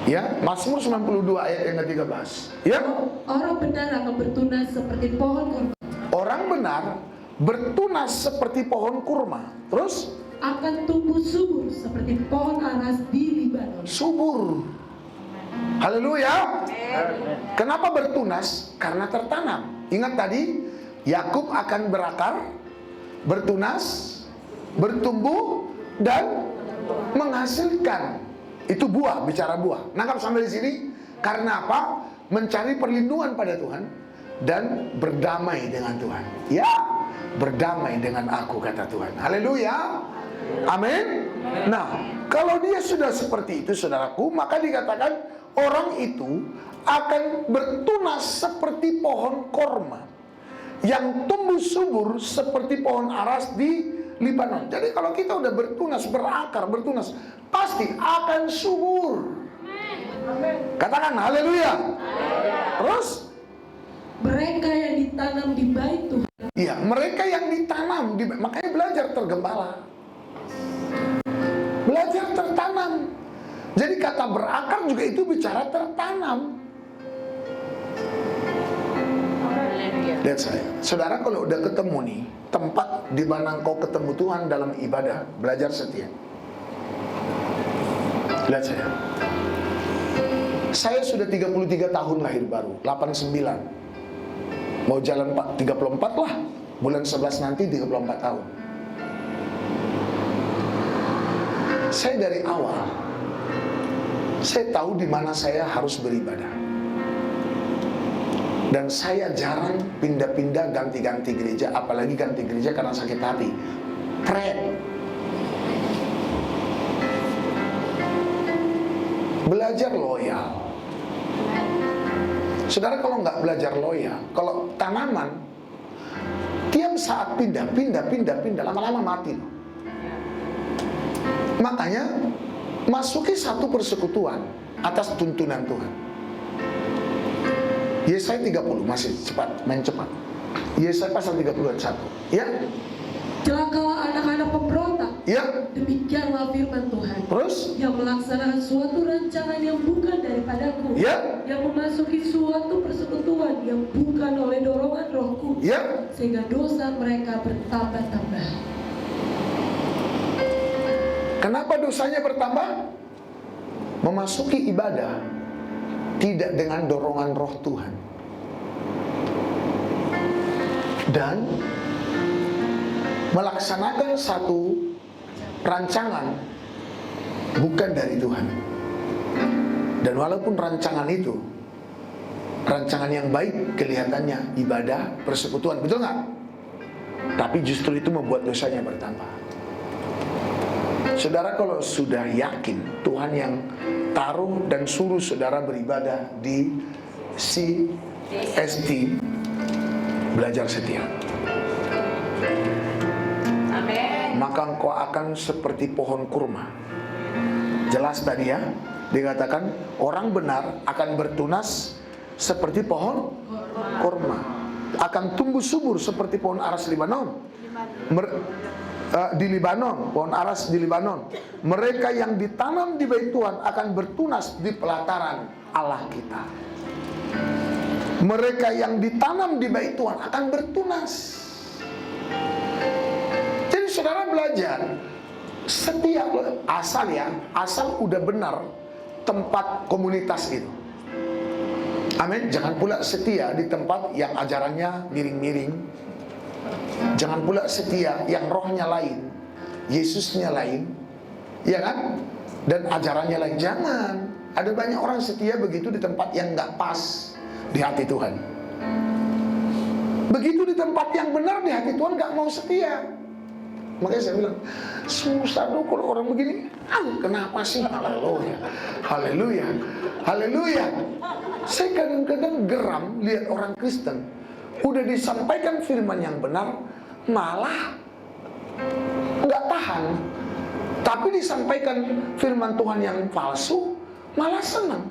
Ya, Mazmur 92 ayat yang ke-13. Ya. Orang benar akan bertunas seperti pohon kurma. Orang benar bertunas seperti pohon kurma. Terus akan tumbuh subur seperti pohon aras di Libanon. Subur. Haleluya. Kenapa bertunas? Karena tertanam. Ingat tadi, Yakub akan berakar, bertunas, bertumbuh dan menghasilkan. Itu buah, bicara buah. Nangkap sampai di sini? Karena apa? Mencari perlindungan pada Tuhan dan berdamai dengan Tuhan. Ya, berdamai dengan aku, kata Tuhan. Haleluya. Amin. Nah, kalau dia sudah seperti itu, saudaraku, maka dikatakan orang itu akan bertunas seperti pohon korma yang tumbuh subur seperti pohon aras di Libanon. Jadi kalau kita udah bertunas, berakar, bertunas, pasti akan subur. Katakan haleluya. Terus Mereka yang ditanam di bait Tuhan. iya, mereka yang ditanam makanya belajar tergembala. Belajar tertanam. Jadi kata berakar juga itu bicara tertanam. Lihat saya, saudara kalau udah ketemu nih tempat di mana engkau ketemu Tuhan dalam ibadah, belajar setia. Lihat saya sudah 33 tahun lahir baru, 89. Mau jalan 34 lah, bulan 11 nanti 34 tahun. Saya dari awal, saya tahu di mana saya harus beribadah. Dan saya jarang pindah-pindah ganti-ganti gereja, apalagi ganti gereja karena sakit hati. Tren. Belajar loyal. Saudara kalau nggak belajar loyal, kalau tanaman tiap saat pindah, lama-lama mati. Makanya masuki satu persekutuan atas tuntunan Tuhan. Yesaya 30, masih cepat, main cepat. Yesaya pasal 31, ya. Celakalah anak-anak pemberontak. Ya. Demikianlah firman Tuhan. Terus? Yang melaksanakan suatu rancangan yang bukan daripadaku. Ya. Yang memasuki suatu persekutuan yang bukan oleh dorongan rohku. Ya. Sehingga dosa mereka bertambah-tambah. Kenapa dosanya bertambah? Memasuki ibadah tidak dengan dorongan roh Tuhan. Dan melaksanakan satu rancangan bukan dari Tuhan. Dan walaupun rancangan itu rancangan yang baik, kelihatannya ibadah, persekutuan, betul nggak? Tapi justru itu membuat dosanya bertambah. Saudara kalau sudah yakin Tuhan yang taruh dan suruh saudara beribadah di CST, belajar setia. Amin. Maka engkau akan seperti pohon kurma. Jelas tadi ya, dikatakan orang benar akan bertunas seperti pohon kurma, akan tumbuh subur seperti pohon aras Libanon. Di Libanon, pohon aras di Libanon. Mereka yang ditanam di bait Tuhan akan bertunas di pelataran Allah kita. Mereka yang ditanam di bait Tuhan akan bertunas. Jadi saudara belajar setiap asal udah benar tempat komunitas itu. Amin. Jangan pula setia di tempat yang ajarannya miring-miring. Jangan pula setia yang rohnya lain, Yesusnya lain, ya kan? Dan ajarannya lain. Jangan. Ada banyak orang setia begitu di tempat yang nggak pas di hati Tuhan. Begitu di tempat yang benar di hati Tuhan nggak mau setia. Makanya saya bilang, susah dong kalau orang begini. Kenapa sih? Haleluya, haleluya, haleluya. Saya kadang-kadang geram lihat orang Kristen udah disampaikan firman yang benar, malah nggak tahan. Tapi disampaikan firman Tuhan yang palsu, malah senang.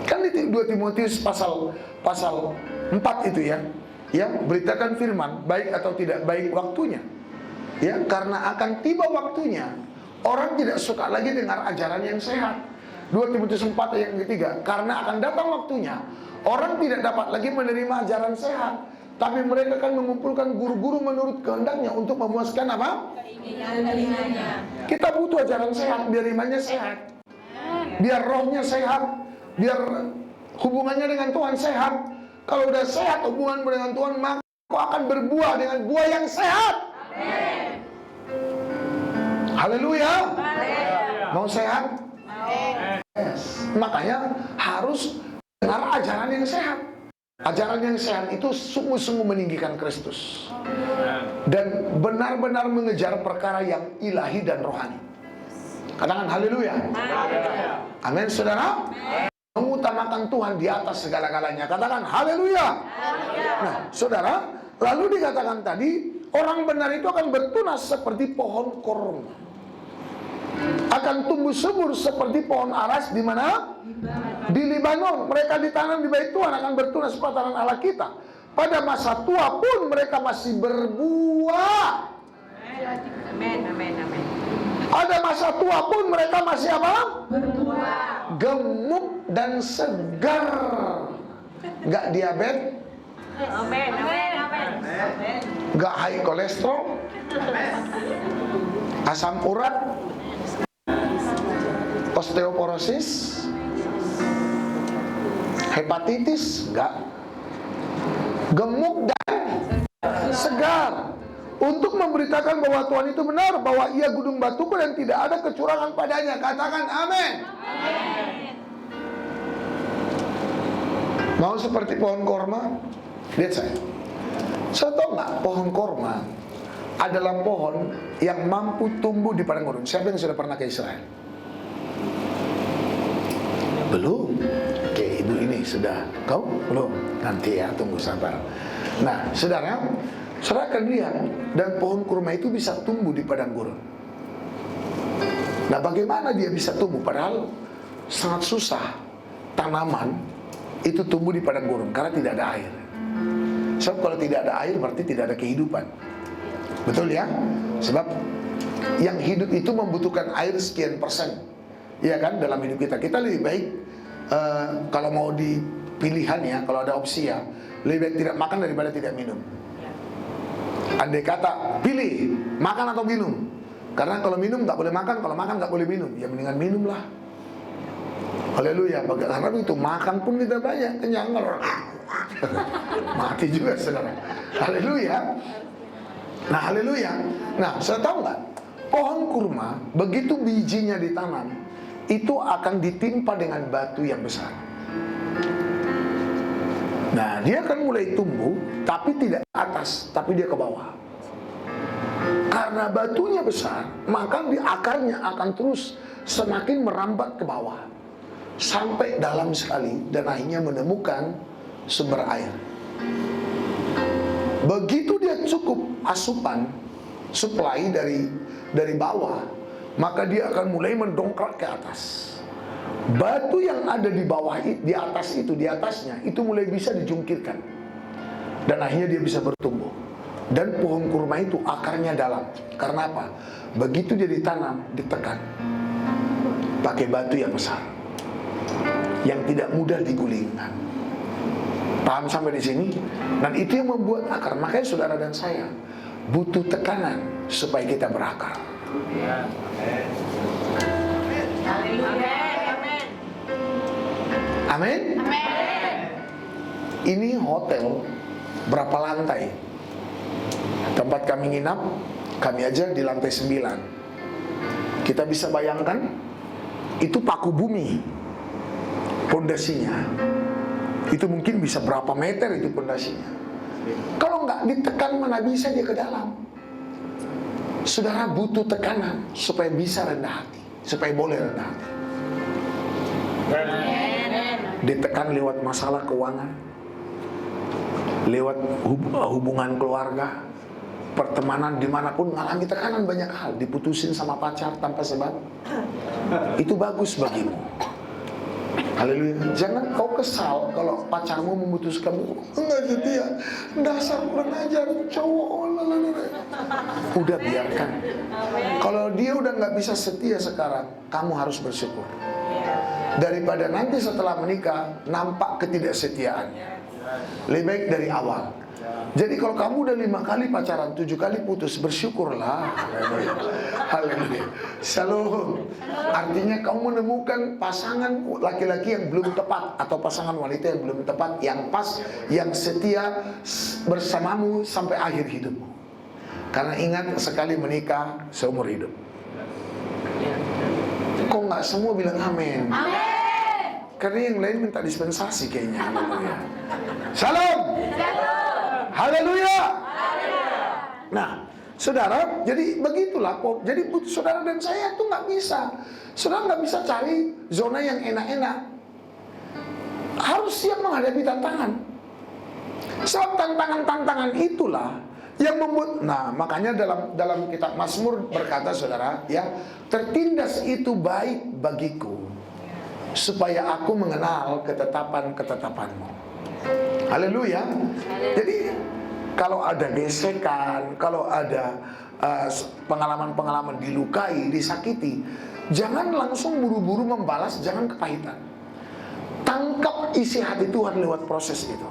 Kan di 2 Timotius pasal 4 itu ya, beritakan firman, baik atau tidak baik waktunya. Ya, karena akan tiba waktunya, orang tidak suka lagi dengar ajaran yang sehat. 2 Timotius 4 ayat yang ketiga, karena akan datang waktunya, orang tidak dapat lagi menerima ajaran sehat, tapi mereka akan mengumpulkan guru-guru menurut kehendaknya untuk memuaskan apa? Keinginannya. Kita butuh ajaran sehat, biar imannya sehat, biar rohnya sehat, biar hubungannya dengan Tuhan sehat. Kalau udah sehat hubungan dengan Tuhan, maka kau akan berbuah dengan buah yang sehat. Haleluya. Mau sehat? Yes. Makanya harus dengar ajaran yang sehat. Ajaran yang sehat itu sungguh-sungguh meninggikan Kristus dan benar-benar mengejar perkara yang ilahi dan rohani. Katakan haleluya. Amin saudara. Mengutamakan Tuhan di atas segala-galanya. Katakan haleluya. Nah saudara, lalu dikatakan tadi orang benar itu akan bertunas seperti pohon korma, akan tumbuh subur seperti pohon aras di mana? Di Libanon. Mereka ditanam di bait Tuhan, akan bertunas pelataran Allah kita. Pada masa tua pun mereka masih berbuah. Amin, amin, amin. Ada masa tua pun mereka masih apa? Berbuah. Gemuk dan segar. Gak diabetes, Amin, amin, amin. gak high kolesterol, asam urat, osteoporosis, hepatitis, enggak. Gemuk dan segar. Untuk memberitakan bahwa Tuhan itu benar, bahwa Ia gunung batuku dan tidak ada kecurangan padanya. Katakan amin. Mau seperti pohon korma? Lihat saya. Saya tahu nggak, pohon korma adalah pohon yang mampu tumbuh di padang gurun. Siapa yang sudah pernah ke Israel? Belum? Oke, ibu ini sudah. Kau? Belum? Nanti ya, tunggu sabar. Nah, saudara akan lihat, dan pohon kurma itu bisa tumbuh di padang gurun. Nah, bagaimana dia bisa tumbuh? Padahal sangat susah tanaman itu tumbuh di padang gurun karena tidak ada air. Sebab kalau tidak ada air berarti tidak ada kehidupan. Betul ya? Sebab yang hidup itu membutuhkan air sekian persen. Iya kan, dalam hidup kita. Kita lebih baik kalau mau dipilihan ya, kalau ada opsi ya, lebih baik tidak makan daripada tidak minum. Andai kata pilih makan atau minum, karena kalau minum nggak boleh makan, kalau makan nggak boleh minum, ya mendingan minum lah. Haleluya. Karena itu makan pun kita banyak kenyang, mati juga saudara. Haleluya. Nah, haleluya. Nah, saya tahu nggak, pohon kurma begitu bijinya ditanam itu akan ditimpa dengan batu yang besar. Nah, dia akan mulai tumbuh, tapi tidak ke atas, tapi dia ke bawah. Karena batunya besar, maka di akarnya akan terus semakin merambat ke bawah, sampai dalam sekali, dan akhirnya menemukan sumber air. Begitu dia cukup asupan, supply dari bawah, maka dia akan mulai mendongkrak ke atas. Batu yang ada di bawah, di atas itu, di atasnya itu mulai bisa dijungkirkan, dan akhirnya dia bisa bertumbuh. Dan pohon kurma itu akarnya dalam. Karena apa? Begitu dia ditanam, ditekan pakai batu yang besar, yang tidak mudah digulingkan. Paham sampai di sini? Dan itu yang membuat akar. Makanya saudara dan saya butuh tekanan supaya kita berakar. Amin. Ini hotel berapa lantai? Tempat kami nginap, kami aja di lantai 9. Kita bisa bayangkan, itu paku bumi pondasinya. Itu mungkin bisa berapa meter itu pondasinya. Kalau nggak ditekan mana bisa dia ke dalam. Saudara butuh tekanan supaya bisa rendah hati, supaya boleh rendah hati. Ditekan lewat masalah keuangan, lewat hubungan keluarga, pertemanan, dimanapun mengalami tekanan banyak hal. Diputusin sama pacar tanpa sebab, itu bagus bagimu. Haleluya. Jangan kau kesal kalau pacarmu memutuskanmu, enggak setia, dasar kurang ajar cowok. Udah biarkan. Kalau dia udah nggak bisa setia sekarang, kamu harus bersyukur. Daripada nanti setelah menikah nampak ketidaksetiaannya. Lebih baik dari awal. Jadi kalau kamu udah 5 kali pacaran, 7 kali putus, bersyukurlah. Haleluya. Shalom. Artinya kamu menemukan pasangan laki-laki yang belum tepat, atau pasangan wanita yang belum tepat, yang pas, yang setia bersamamu sampai akhir hidupmu. Karena ingat, sekali menikah seumur hidup. Kok nggak semua bilang amin? Amin. Karena yang lain minta dispensasi kayaknya. Haleluya. Shalom. Haleluya. Nah, saudara, jadi begitulah. Jadi saudara dan saya tuh nggak bisa. Saudara nggak bisa cari zona yang enak-enak. Harus siap menghadapi tantangan. Sebab tantangan-tantangan itulah Yang membuat, nah makanya dalam kitab Mazmur berkata saudara, ya, tertindas itu baik bagiku, supaya aku mengenal ketetapan-ketetapanmu. Haleluya. Jadi kalau ada gesekan, kalau ada pengalaman-pengalaman dilukai, disakiti, jangan langsung buru-buru membalas, jangan kepahitan. Tangkap isi hati Tuhan lewat proses itu.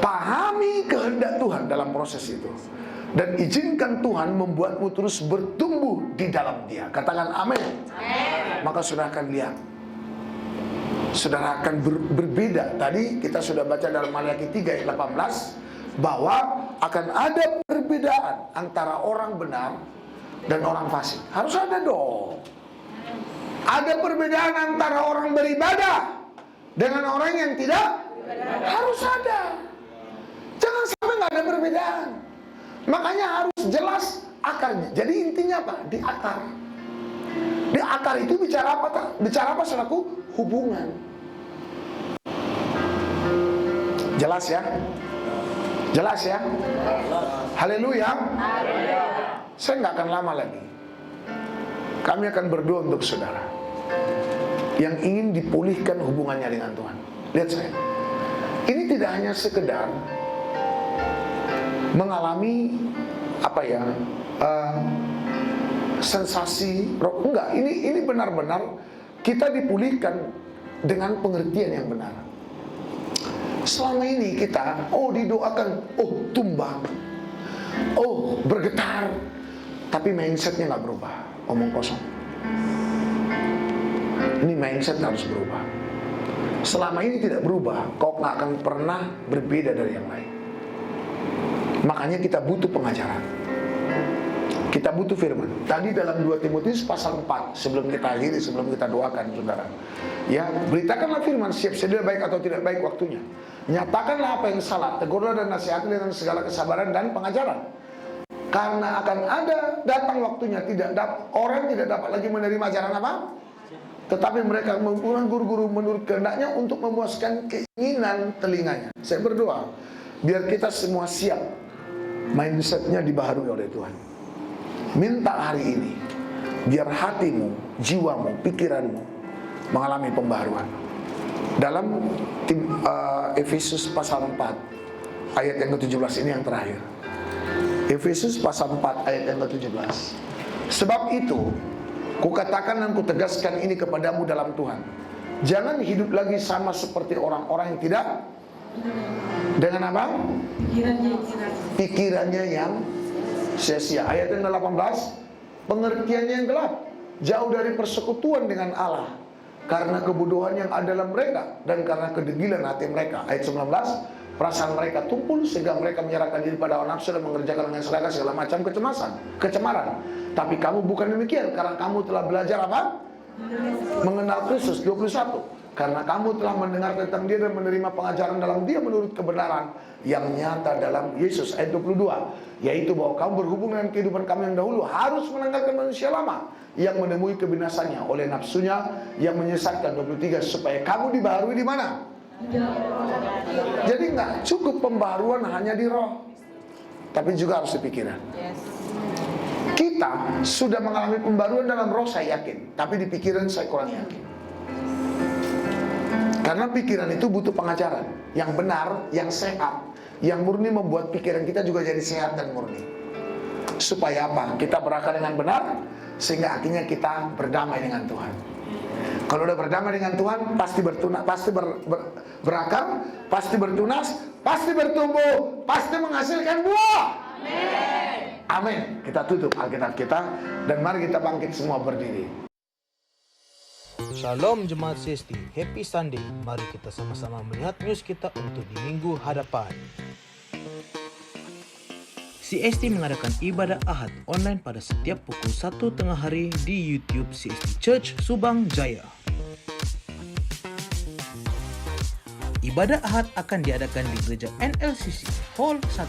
Pahami kehendak Tuhan dalam proses itu, dan izinkan Tuhan membuatmu terus bertumbuh di dalam Dia. Katakan amin. Maka saudara akan lihat, saudara akan berbeda. Tadi kita sudah baca dalam Maliaki 3 ayat 18 bahwa akan ada perbedaan antara orang benar dan orang fasik. Harus ada dong. Ada perbedaan antara orang beribadah dengan orang yang tidak. Harus ada. Jangan sampai nggak ada perbedaan. Makanya harus jelas akarnya. Jadi intinya apa? Di akar. Di akar itu bicara apa? Bicara apa saudaraku? Hubungan. Jelas ya? Jelas ya? Haleluya. Saya nggak akan lama lagi. Kami akan berdoa untuk saudara yang ingin dipulihkan hubungannya dengan Tuhan. Lihat saya. Ini tidak hanya sekedar mengalami sensasi roh, enggak. Ini benar-benar kita dipulihkan dengan pengertian yang benar. Selama ini kita didoakan, tumbang, bergetar, tapi mindsetnya nggak berubah, omong kosong. Ini mindset harus berubah. Selama ini tidak berubah, kau nggak akan pernah berbeda dari yang lain. Makanya kita butuh pengajaran. Kita butuh firman. Tadi dalam 2 Timotius pasal 4, sebelum kita akhiri, sebelum kita doakan saudara, ya, beritakanlah firman, siap sedia baik atau tidak baik waktunya. Nyatakanlah apa yang salah, tegurlah dan nasihatilah dengan segala kesabaran dan pengajaran. Karena akan ada datang waktunya orang tidak dapat lagi menerima ajaran apa? Tetapi mereka mengulang guru-guru menurut kehendaknya untuk memuaskan keinginan telinganya. Saya berdoa biar kita semua siap, mindsetnya dibaharui oleh Tuhan. Minta hari ini biar hatimu, jiwamu, pikiranmu mengalami pembaharuan. Dalam Efesus pasal 4 ayat yang ke-17 ini yang terakhir. Efesus pasal 4 ayat yang ke-17. Sebab itu kukatakan dan kutegaskan ini kepadamu dalam Tuhan, jangan hidup lagi sama seperti orang-orang yang tidak dengan apa? Pikirannya yang sia-sia. Ayat yang ke-18, pengertiannya yang gelap, jauh dari persekutuan dengan Allah, karena kebodohan yang ada dalam mereka dan karena kedegilan hati mereka. Ayat 19, perasaan mereka tumpul sehingga mereka menyerahkan diri pada hawa nafsu dan mengerjakan dengan seragam segala macam kecemaran. Tapi kamu bukan demikian, karena kamu telah belajar apa? Mengenal Kristus. 21, karena kamu telah mendengar tentang Dia dan menerima pengajaran dalam Dia menurut kebenaran yang nyata dalam Yesus. Ayat 22, yaitu bahwa kamu berhubung dengan kehidupan kamu yang dahulu harus menanggalkan manusia lama yang menemui kebinasannya oleh nafsunya yang menyesatkan. 23, supaya kamu dibaharui di mana? Jadi nggak cukup pembaharuan hanya di roh, tapi juga harus di pikiran. Kita sudah mengalami pembaruan dalam roh, saya yakin, tapi di pikiran saya kurang yakin. Karena pikiran itu butuh pengajaran yang benar, yang sehat, yang murni, membuat pikiran kita juga jadi sehat dan murni. Supaya apa? Kita berakal dengan benar, sehingga akhirnya kita berdamai dengan Tuhan. Kalau udah berdamai dengan Tuhan, pasti bertunas, pasti berakal, pasti bertunas, pasti bertumbuh, pasti menghasilkan buah. Amin. Amin. Kita tutup Alkitab kita dan mari kita bangkit semua berdiri. Shalom Jemaat CST, Happy Sunday. Mari kita sama-sama melihat news kita untuk di minggu hadapan. CST mengadakan ibadah Ahad online pada setiap pukul 1 tengah hari di YouTube CST Church Subang Jaya. Ibadah Ahad akan diadakan di gereja NLCC Hall 1.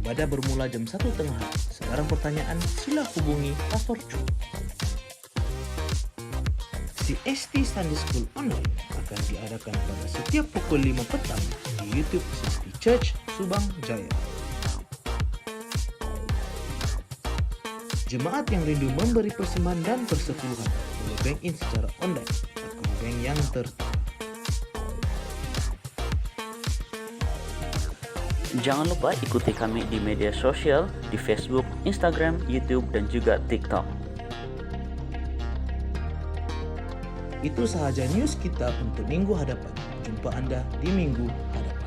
Ibadah bermula jam 1 tengah hari. Sekarang pertanyaan, sila hubungi Pastor Chu. CST Sunday School Online akan diadakan pada setiap pukul 5 petang di YouTube CST Church Subang Jaya. Jemaat yang rindu memberi persembahan dan persepuluhan boleh bank in secara online atau bank yang tertutup. Jangan lupa ikuti kami di media sosial di Facebook, Instagram, YouTube, dan juga TikTok. Itu sahaja news kita untuk minggu hadapan. Jumpa Anda di minggu hadapan.